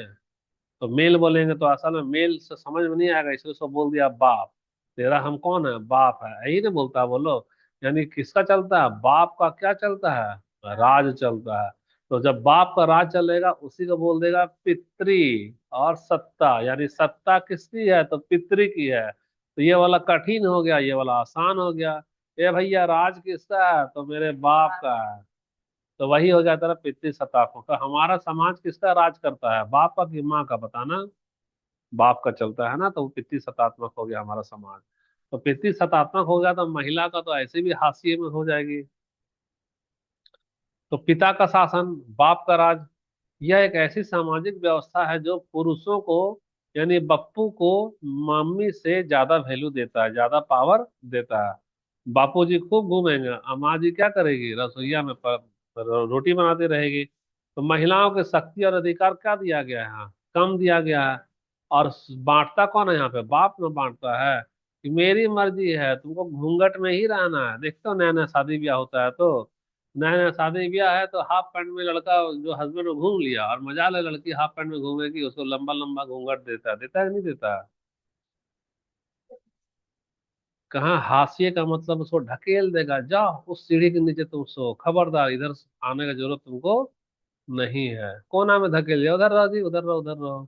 तो मेल बोलेंगे तो असल में मेल से समझ में नहीं आएगा, इसलिए उसको बोल दिया बाप। तेरा हम कौन है, बाप है, यही नहीं बोलता है, बोलो। यानी किसका चलता है, बाप का क्या चलता है, राज चलता है। तो जब बाप का राज चलेगा उसी को बोल देगा पितृ। और सत्ता, यानी सत्ता किसकी है, तो पितृ की है। तो ये वाला कठिन हो गया, ये वाला आसान हो गया। ए भैया राज किसका है, तो मेरे बाप का है। तो वही हो जाता है पितृ सत्तात्मक। तो हमारा समाज किसका राज करता है, बाप का कि माँ का, बताना? बाप का चलता है ना, तो वो पितृ सत्तात्मक हो गया हमारा समाज। तो पितृ सत्तात्मक हो गया तो महिला का तो ऐसे भी हाशिए में हो जाएगी। तो पिता का शासन, बाप का राज, यह एक ऐसी सामाजिक व्यवस्था है जो पुरुषों को, यानी बप्पू को, मम्मी से ज्यादा वैल्यू देता है, ज्यादा पावर देता है। बापू जी खूब घूमेंगे, अम्मा जी क्या करेगी, रसोईया में रोटी बनाती रहेगी। तो महिलाओं के शक्ति और अधिकार क्या दिया गया है यहाँ, कम दिया गया है। और बांटता कौन है यहाँ पे, बाप में बांटता है कि मेरी मर्जी है, तुमको घूंघट में ही रहना है। देखते हो नया नया शादी ब्याह होता है, तो नया नया शादी ब्याह है तो हाफ पैंट में लड़का जो हस्बैंड को घूम लिया, और मजा ले, लड़की हाफ पैंट में घूमेगी, उसको लंबा लंबा घूंघट देता है कि नहीं देता है? कहाँ हाशिए का मतलब उसको ढकेल देगा, जाओ उस सीढ़ी के नीचे तुम सो, खबरदार इधर आने का जरूरत तुमको नहीं है। कोना में धकेल दिया, उधर रहो जी, उधर रहो, उधर रहो।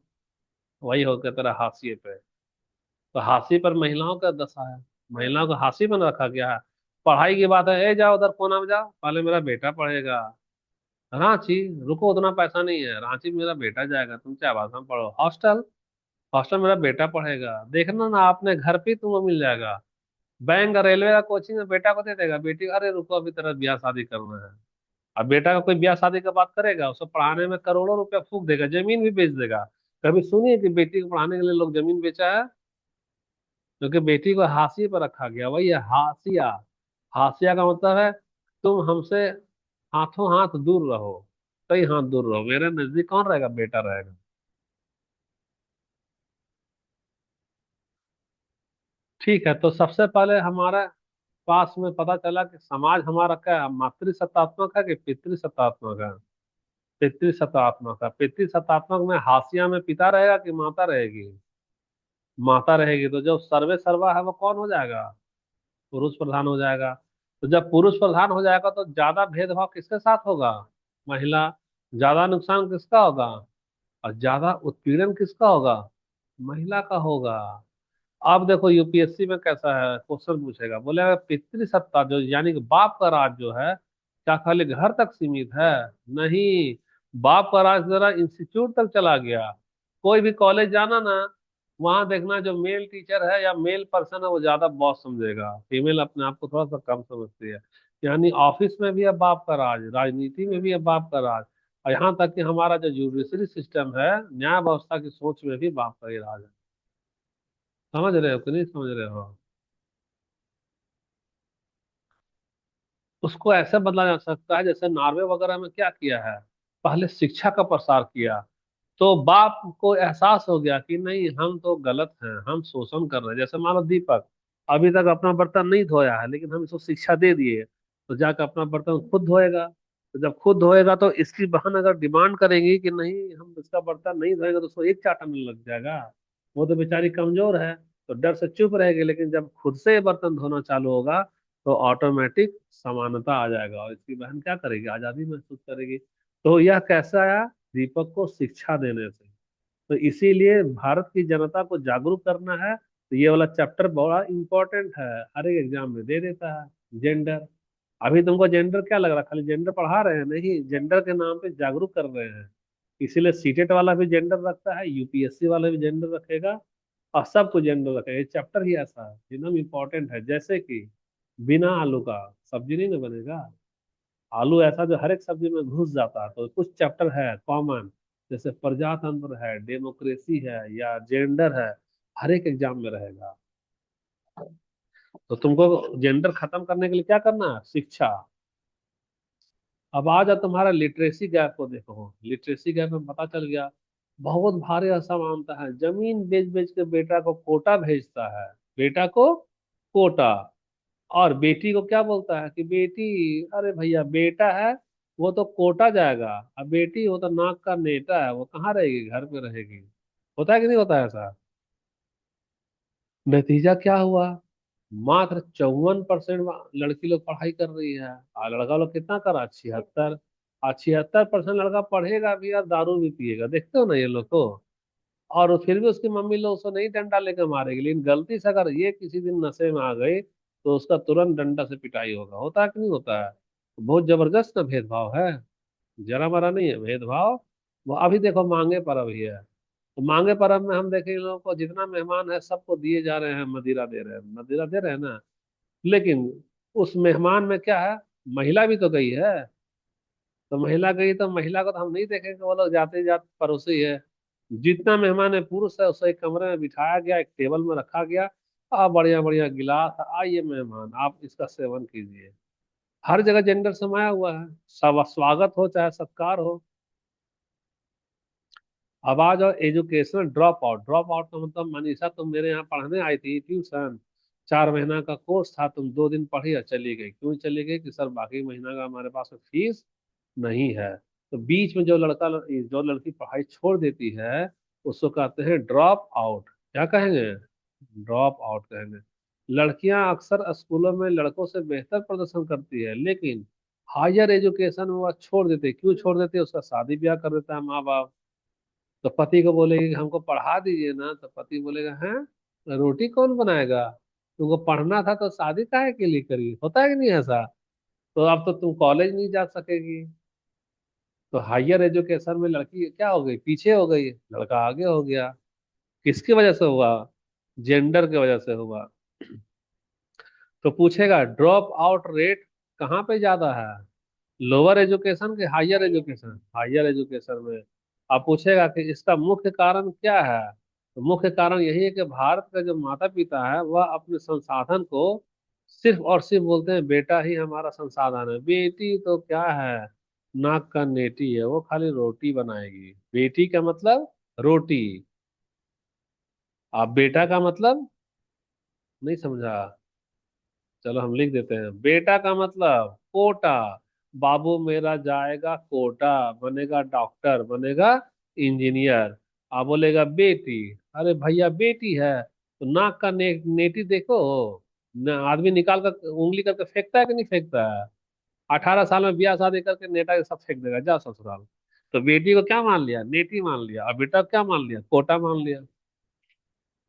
वही हो गया तेरा हाशिए पे। तो हाशिए पर महिलाओं का दशा है, महिलाओं को हाशिए पर रखा गया है। पढ़ाई की बात है, ए जाओ उधर कोना में जाओ, पहले मेरा बेटा पढ़ेगा। रांची, रुको उतना पैसा नहीं है, रांची में मेरा बेटा जाएगा, तुम चाहवासा में पढ़ो। हॉस्टल, हॉस्टल मेरा बेटा पढ़ेगा, देखना ना आपने घर पे ही तुमको मिल जाएगा। बैंक रेलवे का कोचिंग में बेटा को दे देगा, बेटी अरे रुको अभी तेरा ब्याह शादी करना है। अब बेटा का कोई ब्याह शादी का बात करेगा, उसको पढ़ाने में करोड़ों रुपया फूक देगा, जमीन भी बेच देगा। कभी सुनिए कि बेटी को पढ़ाने के लिए लोग जमीन बेचा है? क्योंकि बेटी को हाशिए पर रखा गया, वही है हाशिया। हाशिया का मतलब है तुम हमसे हाथों हाथ दूर रहो, कई हाथ दूर रहो, मेरे नजदीक कौन रहेगा, बेटा रहेगा। ठीक है, तो सबसे पहले हमारा पास में पता चला कि समाज हमारा क्या है, मातृ सत्तात्मक है कि पितृ सत्तात्मक है? पितृ सत्तात्मक है। पितृ सत्तात्मक में हाशिया में पिता रहेगा कि माता रहेगी? माता रहेगी। तो जो सर्वे सर्वा है वो कौन हो जाएगा, पुरुष प्रधान हो जाएगा। तो जब पुरुष प्रधान हो जाएगा तो ज्यादा भेदभाव किसके साथ होगा, महिला। ज्यादा नुकसान किसका होगा, और ज्यादा उत्पीड़न किसका होगा? महिला का होगा। अब देखो यूपीएससी में कैसा है, क्वेश्चन पूछेगा, बोलेगा पितृसत्ता जो यानी कि बाप का राज जो है, क्या खाली घर तक सीमित है? नहीं, बाप का राज जरा इंस्टीट्यूट तक चला गया। कोई भी कॉलेज जाना ना, वहां देखना जो मेल टीचर है या मेल पर्सन है वो ज्यादा बॉस समझेगा, फीमेल अपने आप को थोड़ा सा कम समझती है। यानी ऑफिस में भी है बाप का राज, राजनीति में भी है बाप का राज, और यहाँ तक कि हमारा जो जुडिशरी सिस्टम है, न्याय व्यवस्था की सोच में भी बाप का ही राज है। समझ रहे हो कि नहीं समझ रहे हो? उसको ऐसे बदला जा सकता है जैसे नॉर्वे वगैरह में क्या किया है, पहले शिक्षा का प्रसार किया, तो बाप को एहसास हो गया कि नहीं हम तो गलत हैं, हम शोषण कर रहे हैं। जैसे मान लो दीपक अभी तक अपना बर्तन नहीं धोया है, लेकिन हम इसको शिक्षा दे दिए, तो जाकर अपना बर्तन खुद धोएगा। तो जब खुद धोएगा तो इसकी बहन अगर डिमांड करेगी कि नहीं हम इसका बर्तन नहीं धोएंगे, तो उसको एक चाटा में लग जाएगा। वो तो बेचारी कमजोर है, तो डर से चुप रहेगी, लेकिन जब खुद से बर्तन धोना चालू होगा तो ऑटोमेटिक समानता आ जाएगा, और इसकी बहन क्या करेगी, आजादी महसूस करेगी। तो यह कैसा आया? दीपक को शिक्षा देने से। तो इसीलिए भारत की जनता को जागरूक करना है, तो ये वाला चैप्टर बड़ा इंपॉर्टेंट है, हर एक एग्जाम में दे देता है। जेंडर, अभी तुमको जेंडर क्या लग रहा है, खाली जेंडर पढ़ा रहे हैं? नहीं, जेंडर के नाम पे जागरूक कर रहे हैं। इसीलिए सीटेट वाला भी जेंडर रखता है, यूपीएससी वाला भी जेंडर रखेगा, और सबको जेंडर रखेगा। ये चैप्टर ही ऐसा है, एकदम इंपॉर्टेंट है। जैसे कि बिना आलू का सब्जी नहीं ना बनेगा, आलू ऐसा जो हर एक सब्जी में घुस जाता है, तो कुछ चैप्टर है कॉमन, जैसे प्रजातंत्र है, डेमोक्रेसी है, या जेंडर है, हर एक एग्जाम में रहेगा। तो तुमको जेंडर खत्म करने के लिए क्या करना है? शिक्षा। अब आ जाओ तुम्हारा लिटरेसी गैप को देखो, लिटरेसी गैप में पता चल गया बहुत भारी असमानता है। जमीन बेच बेच के बेटा को कोटा भेजता है, बेटा को कोटा, और बेटी को क्या बोलता है कि बेटी, अरे भैया बेटा है वो तो कोटा जाएगा, अब बेटी वो तो नाक का नेटा है, वो कहाँ रहेगी, घर पे रहेगी। होता है कि नहीं होता है ऐसा? नतीजा क्या हुआ? मात्र 54% लड़की लोग पढ़ाई कर रही है, और लड़का लोग कितना करा, 76। और 76% लड़का पढ़ेगा भी और दारू भी पिएगा, देखते हो ना ये लोग को। और फिर भी उसकी मम्मी लोग उसको नहीं डंडा लेकर मारेगी, लेकिन गलती से अगर ये किसी दिन नशे में आ गई तो उसका तुरंत डंडा से पिटाई होगा। होता है कि नहीं होता है? बहुत जबरदस्त ना भेदभाव है, जरा मरा नहीं है भेदभाव। वो अभी देखो मांगे पर्व ही है, तो मांगे पर्व में हम देखें इन लोगों को, जितना मेहमान है सबको दिए जा रहे हैं, मदिरा दे रहे हैं, मदिरा दे रहे हैं ना। लेकिन उस मेहमान में क्या है, महिला भी तो गई है। तो महिला गई तो महिला को तो हम नहीं देखेंगे, वो लोग जाते जाते पड़ोसी है। जितना मेहमान है पुरुष है, उसे एक कमरे में बिठाया गया, एक टेबल में रखा गया, आ बढ़िया बढ़िया गिलास, आइए मेहमान आप इसका सेवन कीजिए। हर जगह जेंडर समाया हुआ है, सब स्वागत हो चाहे सत्कार हो। अब आ जाओ educational drop out. Drop out का मतलब, मनीषा तुम मेरे यहाँ पढ़ने आई थी ट्यूशन, 4 महीना का कोर्स था, तुम 2 दिन पढ़ी और चली गई। क्यों चली गई? कि सर बाकी महीना का हमारे पास में फीस नहीं है। तो बीच में जो लड़की पढ़ाई छोड़ देती है, उसको कहते हैं ड्रॉप आउट। क्या कहेंगे? ड्रॉप आउट कहेंगे। लड़कियां अक्सर स्कूलों में लड़कों से बेहतर प्रदर्शन करती है, लेकिन हायर एजुकेशन में वह छोड़ देते। क्यों छोड़ देते? उसका शादी ब्याह कर देता है माँ बाप। तो पति को बोलेगी कि हमको पढ़ा दीजिए ना, तो पति बोलेगा हैं, रोटी कौन बनाएगा, तुमको पढ़ना था तो शादी काहे के लिए करी। होता है कि नहीं ऐसा? तो अब तो तुम कॉलेज नहीं जा सकेगी। तो हायर एजुकेशन में लड़की क्या हो गई, पीछे हो गई, लड़का आगे हो गया। किसकी वजह से हुआ? जेंडर की वजह से हुआ। तो पूछेगा ड्रॉप आउट रेट कहाँ पे ज्यादा है, लोअर एजुकेशन के हायर एजुकेशन? हायर एजुकेशन में। अब पूछेगा कि इसका मुख्य कारण क्या है, तो मुख्य कारण यही है कि भारत का जो माता पिता है वह अपने संसाधन को सिर्फ और सिर्फ बोलते हैं बेटा ही हमारा संसाधन है, बेटी तो क्या है, नाक का नेटी है, वो खाली रोटी बनाएगी। बेटी का मतलब रोटी। अब बेटा का मतलब नहीं समझा? चलो हम लिख देते हैं, बेटा का मतलब कोटा। बाबू मेरा जाएगा कोटा, बनेगा डॉक्टर, बनेगा इंजीनियर। आप बोलेगा बेटी, अरे भैया बेटी है तो नाक का नेटी देखो, आदमी निकाल कर उंगली करके फेंकता है कि नहीं फेंकता है? 18 साल में ब्याह शादी करके नेटा के सब फेंक देगा, जा ससुराल। तो बेटी को क्या मान लिया, नेटी मान लिया, और बेटा को क्या मान लिया, कोटा मान लिया।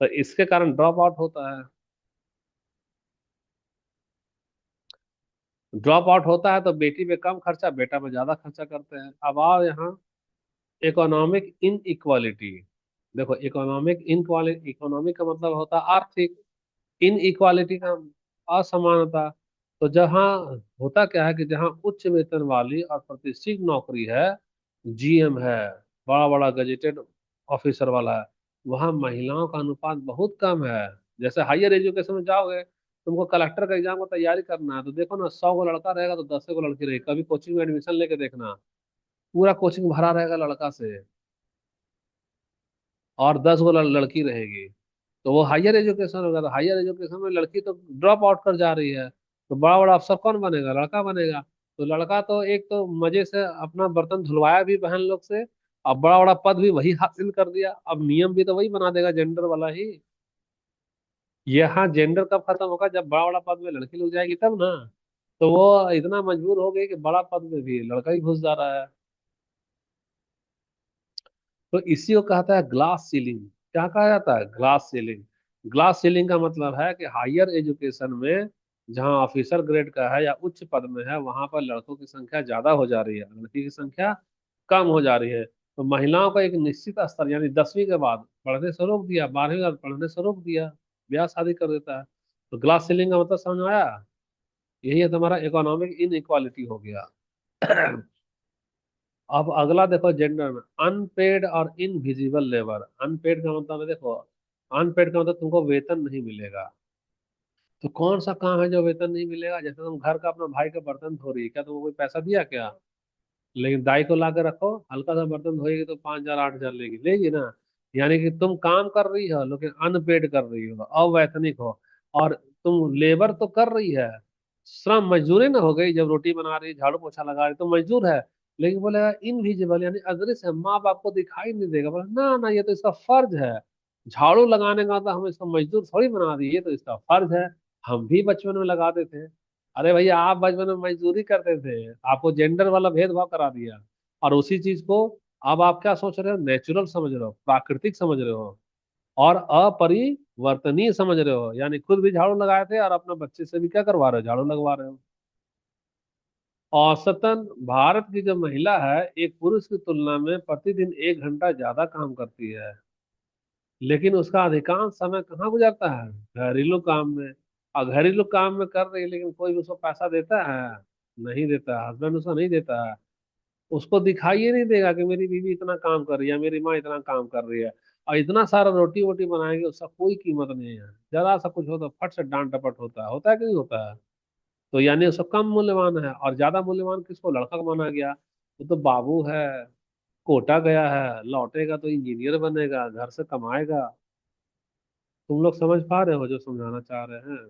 तो इसके कारण ड्रॉप आउट होता है। ड्रॉप आउट होता है तो बेटी पे कम खर्चा, बेटा पे ज्यादा खर्चा करते हैं। अब आओ यहाँ, इकोनॉमिक इन इक्वालिटी। देखो, इकोनॉमिक का मतलब होता है आर्थिक, इन इक्वालिटी का असमानता। तो जहाँ होता क्या है कि जहाँ उच्च वेतन वाली और प्रतिष्ठित नौकरी है, जीएम है, बड़ा बड़ा गजेटेड ऑफिसर वाला है, वहाँ महिलाओं का अनुपात बहुत कम है। जैसे हायर एजुकेशन में जाओगे, तुमको कलेक्टर का एग्जाम की तैयारी करना है, तो देखो ना, 100 गो लड़का रहेगा तो 10 गो लड़की रहेगी। कभी कोचिंग में एडमिशन लेके देखना, पूरा कोचिंग भरा रहेगा लड़का से, और 10 गो लड़की रहेगी। तो वो हायर एजुकेशन होगा, तो हायर एजुकेशन में लड़की तो ड्रॉप आउट कर जा रही है, तो बड़ा बड़ा अफसर कौन बनेगा, लड़का बनेगा। तो लड़का तो एक तो मजे से अपना बर्तन धुलवाया भी बहन लोग से, अब बड़ा बड़ा पद भी वही हासिल कर दिया, अब नियम भी तो वही बना देगा, जेंडर वाला ही। यहाँ जेंडर कब खत्म होगा, जब बड़ा बड़ा पद में लड़की लोग जाएगी तब ना। तो वो इतना मजबूर हो गई कि बड़ा पद में भी लड़का ही घुस जा रहा है। तो इसी को कहता है ग्लास सीलिंग। क्या कहा जाता है, ग्लास सीलिंग। ग्लास सीलिंग का मतलब है कि हायर एजुकेशन में जहाँ ऑफिसर ग्रेड का है या उच्च पद में है, वहां पर लड़कों की संख्या ज्यादा हो जा रही है, लड़की की संख्या कम हो जा रही है। तो महिलाओं का एक निश्चित स्तर, यानी 10वीं के बाद पढ़ने से रोक दिया, 12वीं के बाद पढ़ने से रोक दिया, ब्याह शादी कर देता है। तो ग्लास सीलिंग का मतलब समझ में आया। यही है तुम्हारा इकोनॉमिक इन इक्वालिटी हो गया। अब अगला देखो, जेंडर में अनपेड और इनविजिबल लेबर। अनपेड का मतलब है, देखो, अनपेड का मतलब तुमको वेतन नहीं मिलेगा। तो कौन सा काम है जो वेतन नहीं मिलेगा, जैसे तुम घर का अपना भाई का बर्तन धो रही है, क्या तुमको कोई पैसा दिया क्या। लेकिन दाई को ला के रखो, हल्का सा बर्तन धोएगी तो 5,000 8,000 लेगी, लेगी ना। यानी कि तुम काम कर रही हो लेकिन अनपेड कर रही हो, अवैतनिक हो। और तुम लेबर तो कर रही है, श्रम मजदूरी ना हो गई, जब रोटी बना रही, झाड़ू पोछा लगा रही तो मजदूर है। लेकिन बोलेगा इनविजिबल, यानी अदृश्य है, माँ बाप को दिखाई नहीं देगा। बोले ना ना, ये तो इसका फर्ज है, झाड़ू लगाने का तो हम इसको मजदूर थोड़ी बना दिए, ये तो इसका फर्ज है। हम भी बचपन में लगाते थे। अरे भैया, आप बचपन में मजदूरी करते थे, आपको जेंडर वाला भेदभाव करा दिया। और उसी चीज को अब आप क्या सोच रहे हो, नेचुरल समझ रहे हो, प्राकृतिक समझ रहे हो, और अपरिवर्तनीय समझ रहे हो। यानी खुद भी झाड़ू लगाए थे और अपने बच्चे से भी क्या करवा रहे हो, झाड़ू लगवा रहे हो। औसतन भारत की जो महिला है, एक पुरुष की तुलना में प्रतिदिन 1 घंटा ज्यादा काम करती है, लेकिन उसका अधिकांश समय कहाँ गुजरता है, घरेलू काम में। और घरेलू काम में कर रही है, लेकिन कोई उसको पैसा देता है, नहीं देता, हस्बैंड उसको नहीं देता है। उसको दिखाई ही नहीं देगा कि मेरी बीवी इतना काम कर रही है, मेरी माँ इतना काम कर रही है। और इतना सारा रोटी वोटी बनाएंगे, उसका कोई कीमत नहीं है। जरा सा कुछ हो तो फट से डांट डपट होता है कि नहीं होता है। तो यानी उसका कम मूल्यवान है, और ज्यादा मूल्यवान किसको, लड़का को माना गया। वो तो बाबू है, कोटा गया है, लौटेगा तो इंजीनियर बनेगा, घर से कमाएगा। तुम लोग समझ पा रहे हो जो समझाना चाह रहे हैं।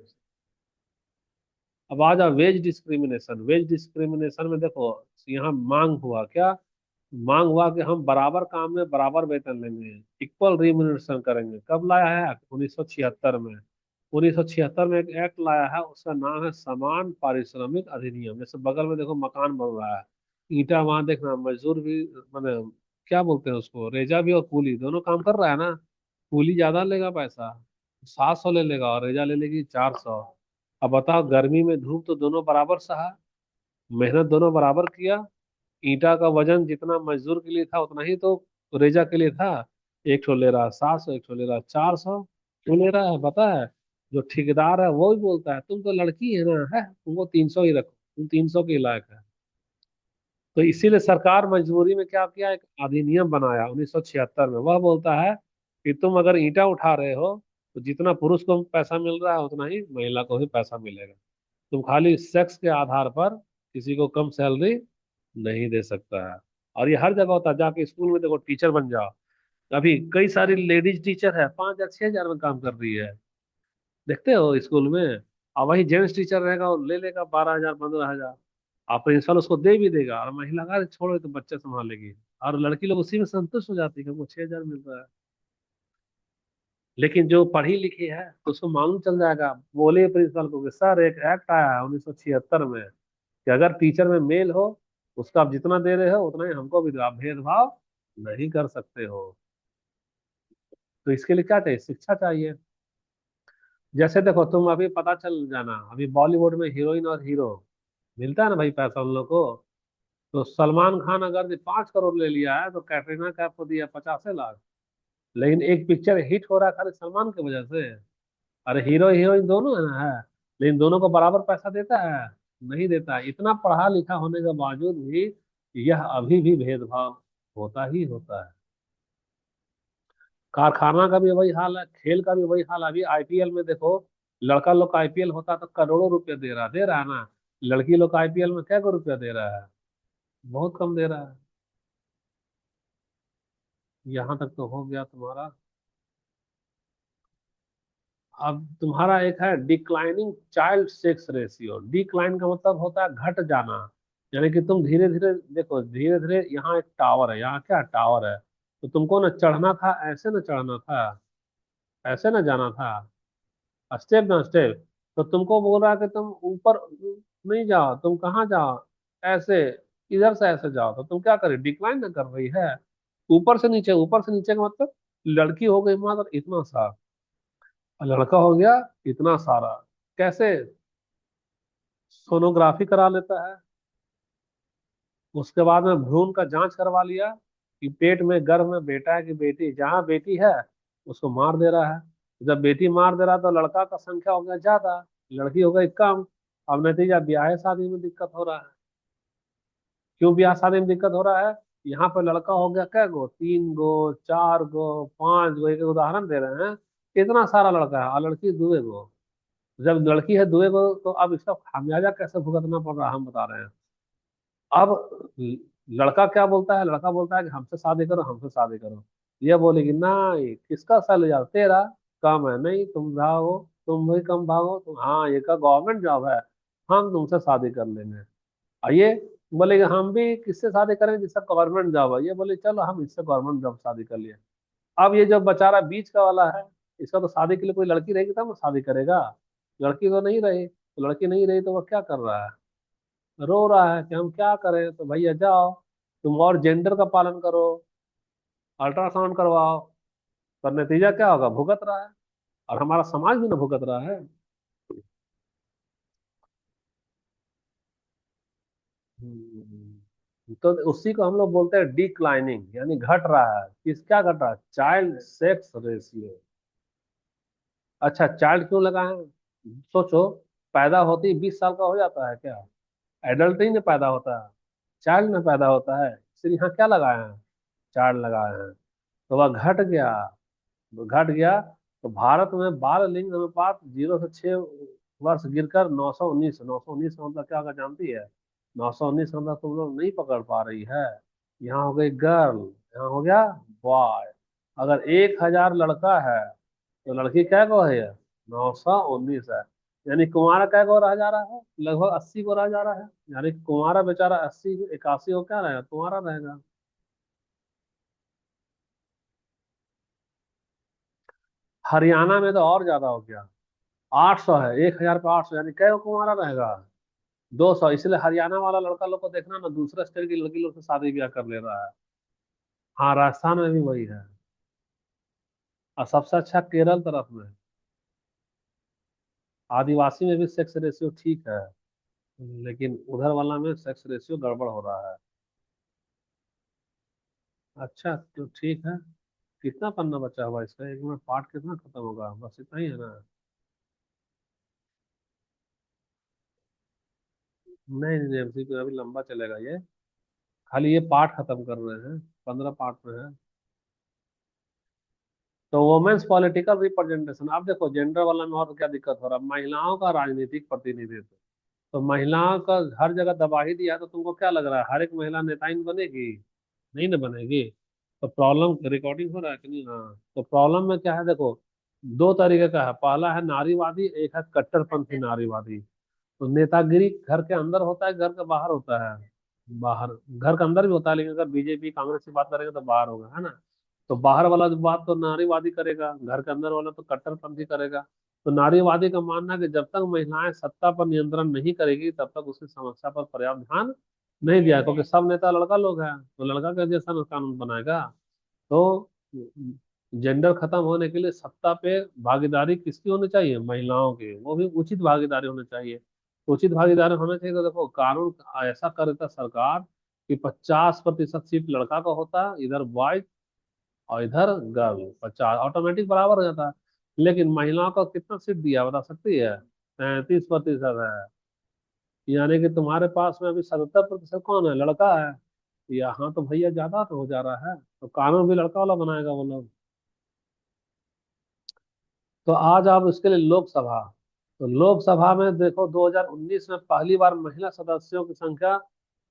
अब आ जाओ वेज डिस्क्रिमिनेशन। वेज डिस्क्रिमिनेशन में देखो, यहाँ मांग हुआ क्या, मांग हुआ कि हम बराबर काम में बराबर वेतन लेंगे, इक्वल रिम्यूनरेशन करेंगे। कब लाया है एक्ट, 1976 में। 1976 में एक एक्ट लाया है, उसका नाम है समान पारिश्रमिक अधिनियम। जैसे बगल में देखो मकान बन रहा है, ईंटा वहां देखना, मजदूर भी, मैंने क्या बोलते हैं उसको, रेजा भी और कूली दोनों काम कर रहा है ना। कूली ज्यादा लेगा पैसा, 700 ले लेगा, और रेजा ले लेगी 400। अब बताओ, गर्मी में धूप तो दोनों बराबर सहा, मेहनत दोनों बराबर किया। ईंटा का वजन जितना मजदूर के लिए था उतना ही तो रेजा के लिए था। एक ठो ले रहा है 700, एक ठो ले रहा है 400। क्यों ले रहा है पता है, जो ठेकेदार है वो भी बोलता है तुम तो लड़की है ना, है तुमको 300 ही रखो, तुम 300 के लायक है। तो इसीलिए सरकार मजबूरी में क्या किया, एक अधिनियम बनाया 1976 में। वह बोलता है कि तुम अगर ईंटा उठा रहे हो, तो जितना पुरुष को पैसा मिल रहा है उतना ही महिला को भी पैसा मिलेगा। तुम खाली सेक्स के आधार पर किसी को कम सैलरी नहीं दे सकता है। और ये हर जगह होता है, जाके स्कूल में देखो, टीचर बन जाओ। अभी कई सारी लेडीज टीचर है, 5,000 6,000 में काम कर रही है, देखते हो स्कूल में। और वही जेंट्स टीचर रहेगा, वो ले लेगा 12,000 15,000। और प्रिंसिपल उसको दे भी देगा, और महिला का छोड़ो तो बच्चे संभालेगी। और लड़की लोग उसी में संतुष्ट हो जाती है कि हमको 6,000 मिल रहा है। लेकिन जो पढ़ी लिखी है तो उसको मालूम चल जाएगा, बोले प्रिंसिपल को कि सर एक एक्ट आया है 1976 में, कि अगर टीचर में मेल हो उसका आप जितना दे रहे हो उतना ही हमको भी दो, आप भेदभाव नहीं कर सकते हो। तो इसके लिए क्या चाहिए, शिक्षा चाहिए। जैसे देखो तुम अभी पता चल जाना, अभी बॉलीवुड में हीरोइन और हीरो मिलता है ना भाई पैसा उन लोग को। तो सलमान खान अगर 5 करोड़ ले लिया है तो कैटरीना कैफ को दिया 50 लाख। लेकिन एक पिक्चर हिट हो रहा है खाली सलमान की वजह से। अरे हीरो हीरोइन दोनों है ना है, लेकिन दोनों को बराबर पैसा देता है, नहीं देता है। इतना पढ़ा लिखा होने के बावजूद भी यह अभी भी भेदभाव होता ही होता है। कारखाना का भी वही हाल है, खेल का भी वही हाल है। अभी आईपीएल में देखो, लड़का लोग का आईपीएल होता है तो करोड़ों रुपए दे रहा है ना। लड़की लोग का आईपीएल में क्या को रुपया दे रहा है, बहुत कम दे रहा है। यहाँ तक तो हो गया तुम्हारा। अब तुम्हारा एक है declining child sex ratio. Decline का मतलब होता है घट जाना। यानी कि तुम धीरे धीरे देखो, धीरे धीरे यहाँ एक टावर है, यहाँ क्या टावर है, तो तुमको ना चढ़ना था, ऐसे ना चढ़ना था, ऐसे ना जाना था, स्टेप बाय स्टेप। तो तुमको बोल रहा है कि तुम ऊपर नहीं जाओ, तुम कहाँ जाओ, ऐसे, इधर से ऐसे जाओ। तो तुम क्या करे, डिक्लाइन ना कर रही है, ऊपर से नीचे, ऊपर से नीचे का मतलब लड़की हो गई मात्र इतना सा, और लड़का हो गया इतना सारा। कैसे, सोनोग्राफी करा लेता है, उसके बाद में भ्रूण का जांच करवा लिया कि पेट में गर्भ में बेटा है कि बेटी, जहाँ बेटी है उसको मार दे रहा है। जब बेटी मार दे रहा है तो लड़का का संख्या हो गया ज्यादा, लड़की हो गई कम। अब नतीजा ब्याह शादी में दिक्कत हो रहा है। क्यों ब्याह शादी में दिक्कत हो रहा है, यहाँ पर लड़का हो गया कै गो, 3 गो, 4 गो, 5 गो, एक उदाहरण दे रहे हैं। इतना सारा लड़का है और लड़की 2 गो। जब लड़की है 2 गो तो अब इसका खामियाजा कैसे भुगतना पड़ रहा है हम बता रहे हैं। अब लड़का क्या बोलता है, लड़का बोलता है कि हमसे शादी करो, हमसे शादी करो। ये बोलेगी नहीं, किसका सैलरी यार तेरा कम है, नहीं तुम भागो, तुम भी कम भागो, तुम हाँ ये का गवर्नमेंट जॉब है, हम तुमसे शादी कर लेंगे। और ये बोलेगी हम भी किससे शादी करेंगे जिसका गवर्नमेंट जॉब है, ये बोले चलो हम इससे गवर्नमेंट जॉब शादी कर लिए। अब ये जो बेचारा बीच का वाला है, इसका तो शादी के लिए कोई लड़की रहेगी तब वो शादी करेगा। लड़की तो नहीं रही, तो लड़की नहीं रही तो वो क्या कर रहा है, रो रहा है कि हम क्या करें। तो भैया जाओ, तुम और जेंडर का पालन करो, अल्ट्रासाउंड करवाओ। पर नतीजा क्या होगा, भुगत रहा है, और हमारा समाज भी ना भुगत रहा है। तो उसी को हम लोग बोलते हैं डिक्लाइनिंग, यानी घट रहा है। किस, क्या घट रहा है, चाइल्ड सेक्स रेशियो। अच्छा चाइल्ड क्यों लगा है, सोचो, पैदा होती 20 साल का हो जाता है क्या, एडल्ट ही में पैदा होता है, चाइल्ड में पैदा होता है। इसलिए यहाँ क्या लगाए हैं, चाइल्ड लगाए हैं। तो वह घट गया, घट गया। तो भारत में बाल लिंग अनुपात 0 से 6 वर्ष गिरकर 919, 919 का मतलब क्या होगा जानती है, 919 का मतलब तुम लोग नहीं पकड़ पा रही है। यहाँ हो गई गर्ल, यहाँ हो गया बॉय। अगर 1,000 लड़का है तो लड़की क्या को है, 919 है। यानी कुंवारा क्या को रह जा रहा है, लगभग 80 को रह जा रहा है। यानी कुंवारा बेचारा 80 81 को क्या रहेगा, कुंवारा रहेगा। हरियाणा में तो और ज्यादा हो गया, 800 है, 1,000 पे 800, यानी कै कुंवारा रहेगा, 200। इसलिए हरियाणा वाला लड़का लोग को देखना ना, दूसरे स्टेट की लड़की लोग से शादी ब्याह कर ले रहा है। हाँ राजस्थान में भी वही है, और सबसे अच्छा केरल तरफ में। आदिवासी में भी सेक्स रेशियो ठीक है, लेकिन उधर वाला में सेक्स रेशियो गड़बड़ हो रहा है। अच्छा तो ठीक है। कितना पन्ना बचा हुआ है इसका, एक में पार्ट कितना खत्म होगा, बस इतना ही है ना। नहीं नहीं एमसीक्यू अभी लंबा चलेगा ये, खाली ये पार्ट खत्म कर रहे हैं, 15 पार्ट में है। तो वुमेन्स पॉलिटिकल रिप्रेजेंटेशन, अब देखो जेंडर वाला में और क्या दिक्कत हो रहा है, महिलाओं का राजनीतिक प्रतिनिधित्व। तो महिलाओं का हर जगह दबा ही दिया, तो तुमको क्या लग रहा है हर एक महिला नेता ही बनेगी, नहीं ना बनेगी। तो प्रॉब्लम, रिकॉर्डिंग हो रहा है कि नहीं, हाँ। तो प्रॉब्लम में क्या है देखो, दो तरीके का है, पहला है नारीवादी, एक है कट्टरपंथी नारीवादी। तो नेतागिरी घर के अंदर होता है, घर के बाहर होता है, बाहर, घर के अंदर भी होता है, लेकिन अगर बीजेपी कांग्रेस की बात करेंगे तो बाहर होगा, है ना। तो बाहर वाला जो बात तो नारीवादी करेगा, घर के अंदर वाला तो कट्टरपंथी करेगा। तो नारीवादी का मानना है कि जब तक महिलाएं सत्ता पर नियंत्रण नहीं करेगी तब तक उसकी समस्या पर पर्याप्त ध्यान नहीं दिया, क्योंकि सब नेता लड़का लोग हैं, तो लड़का का जैसा ना कानून बनाएगा। तो जेंडर खत्म होने के लिए सत्ता पे भागीदारी किसकी होनी चाहिए? महिलाओं की, वो भी उचित भागीदारी होनी चाहिए। उचित भागीदारी होना चाहिए, तो देखो कानून ऐसा कर देता सरकार कि 50% सीट लड़का का होता है, इधर बॉयज और इधर गर्ल, 50 ऑटोमेटिक बराबर हो जाता है। लेकिन महिलाओं को कितना सीट दिया बता सकती है? 33% है। यानी कि तुम्हारे पास में अभी 70% कौन है? लड़का है। यहाँ तो भैया ज्यादा तो हो जा रहा है, तो कानून भी लड़का वाला बनाएगा वो लोग। तो आज आप इसके लिए लोकसभा, तो लोकसभा में देखो 2019 में पहली बार महिला सदस्यों की संख्या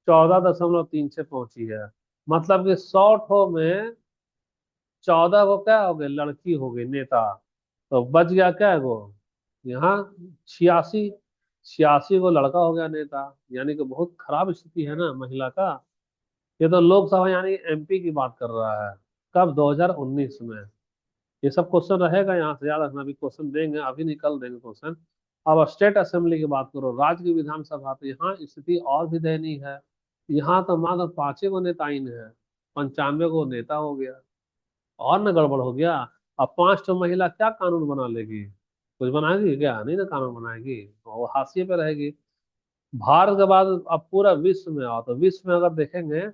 14.36 पहुंची है। मतलब कि 100 में 14 को क्या हो गए? लड़की हो गई नेता। तो बच गया क्या गो? यहाँ 86, 86 को लड़का हो गया नेता। यानी कि बहुत खराब स्थिति है ना महिला का। ये तो लोकसभा यानी एमपी की बात कर रहा है। कब? 2019 में। ये सब क्वेश्चन रहेगा, यहाँ से याद रखना। अभी क्वेश्चन देंगे, अभी निकल देंगे क्वेश्चन। अब स्टेट असेंबली की बात करो, राज्य की विधानसभा, तो यहाँ स्थिति और भी दयनीय है। यहाँ तो मात्र 5 गो नेता इन है, 95 गो नेता हो गया। और न गड़बड़ हो गया। अब 5 महिला क्या कानून बना लेगी? कुछ बनाएगी क्या? नहीं ना कानून बनाएगी, वो हाशिए पे रहेगी। भारत के बाद अब पूरा विश्व में आओ, तो विश्व में अगर देखेंगे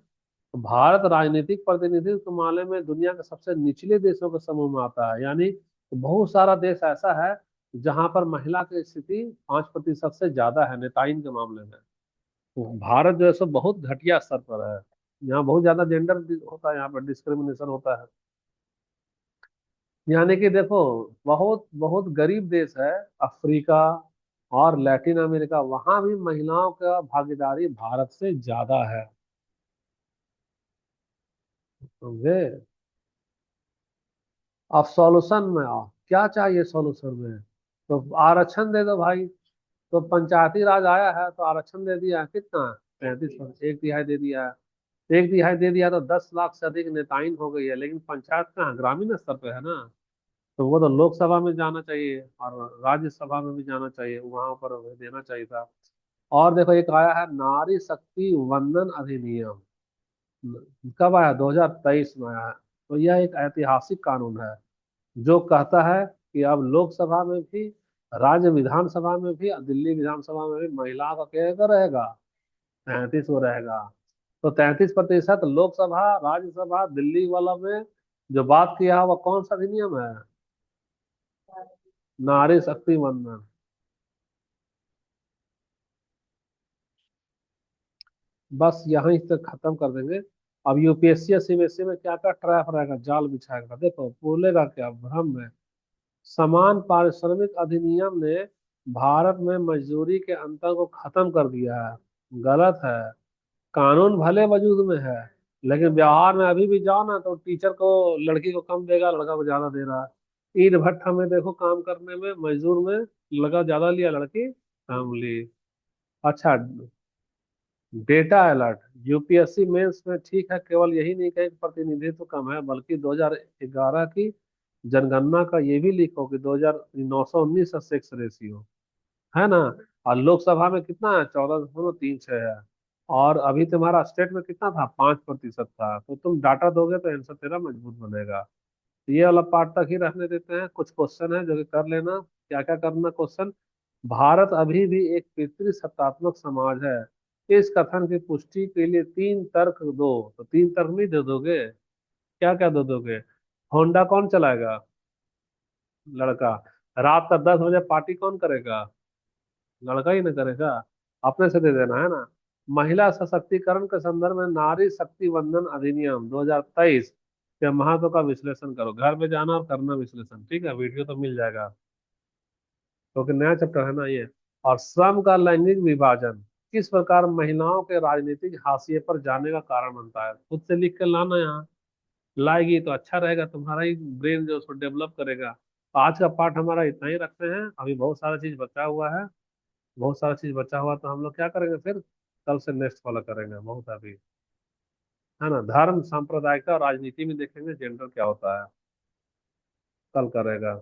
तो भारत राजनीतिक प्रतिनिधित्व के मामले में दुनिया के सबसे निचले देशों के समूह में आता है। यानी बहुत सारा देश ऐसा है जहां पर महिला की स्थिति 5% से ज्यादा है नेताइन के मामले में। तो भारत जो है सो बहुत घटिया स्तर पर है। यहाँ बहुत ज्यादा जेंडर होता है, यहाँ पर डिस्क्रिमिनेशन होता है। यानी कि देखो, बहुत बहुत गरीब देश है अफ्रीका और लैटिन अमेरिका, वहां भी महिलाओं का भागीदारी भारत से ज्यादा है। समझे? अब सॉल्यूशन में आओ, क्या चाहिए सॉल्यूशन में? तो आरक्षण दे दो भाई। तो पंचायती राज आया है तो आरक्षण दे दिया, कितना? 35%, 1/3 दे दिया है। 1/3 दे दिया तो 10 लाख से अधिक नेताइन हो गई है। लेकिन पंचायत कहाँ? ग्रामीण स्तर पे है ना। तो वो तो लोकसभा में जाना चाहिए और राज्यसभा में भी जाना चाहिए, वहां पर हमें देना चाहिए था। और देखो एक आया है नारी शक्ति वंदन अधिनियम। कब आया? 2023 में आया है। तो यह एक ऐतिहासिक कानून है जो कहता है कि अब लोकसभा में भी, राज्य विधानसभा में भी और दिल्ली विधानसभा में भी महिला का क्या रहेगा? 33 वो रहेगा। तो 33% लोकसभा, राज्यसभा, दिल्ली वाला में जो बात किया है, वो कौन सा अधिनियम है? नारी शक्ति वंदन। बस यहीं से खत्म कर देंगे। अब यूपीएससी और सीबीएसई में क्या क्या ट्रैप रहेगा, जाल बिछाएगा, देखो बोलेगा क्या भ्रम में। समान पारिश्रमिक अधिनियम ने भारत में मजदूरी के अंतर को खत्म कर दिया है। गलत है। कानून भले वजूद में है, लेकिन व्यवहार में अभी भी जाओ ना तो टीचर को, लड़की को कम देगा, लड़का को ज्यादा दे रहा है। ईंट भट्ठा में देखो काम करने में, मजदूर में लड़का ज्यादा लिया, लड़की कम ली। अच्छा, डेटा अलर्ट। यूपीएससी मेंस में ठीक है, केवल यही नहीं कहे कि प्रतिनिधित्व कम है, बल्कि 2011 की जनगणना का ये भी लिखो कि 2019 का सेक्स रेशियो है ना। और लोकसभा में कितना है? 14.36 है। और अभी तुम्हारा स्टेट में कितना था? 5% था। तो तुम डाटा दोगे तो आंसर तेरा मजबूत बनेगा। ये वाला पार्ट तक ही रहने देते हैं। कुछ क्वेश्चन है जो कि कर लेना। क्या क्या करना क्वेश्चन? भारत अभी भी एक पितृसत्तात्मक समाज है। इस कथन की पुष्टि के लिए 3 तर्क दो। तो 3 तर्क नहीं दे दोगे? क्या क्या दे दोगे? होंडा कौन चलाएगा? लड़का। रात का 10 बजे पार्टी कौन करेगा? लड़का ही ना करेगा। अपने से दे देना है ना। महिला सशक्तिकरण के संदर्भ में नारी शक्ति वंदन अधिनियम 2023 के महत्व का विश्लेषण करो। घर में जाना और करना विश्लेषण, ठीक है? वीडियो तो मिल जाएगा, क्योंकि नया चैप्टर है ना ये। और श्रम का लैंगिक विभाजन किस प्रकार महिलाओं के राजनीतिक हाशिए पर जाने का कारण बनता है? खुद से लिख कर लाना यहाँ। लाएगी तो अच्छा रहेगा, तुम्हारा ही ब्रेन जो उसको डेवलप करेगा। तो आज का पार्ट हमारा इतना ही रखते हैं, अभी बहुत सारा चीज बचा हुआ है। बहुत सारा चीज बचा हुआ, तो हम लोग क्या करेंगे फिर? कल से नेक्स्ट फॉलो करेंगे, बहुत अभी है ना। धर्म सांप्रदायिकता और राजनीति में देखेंगे जेंडर क्या होता है, कल करेगा।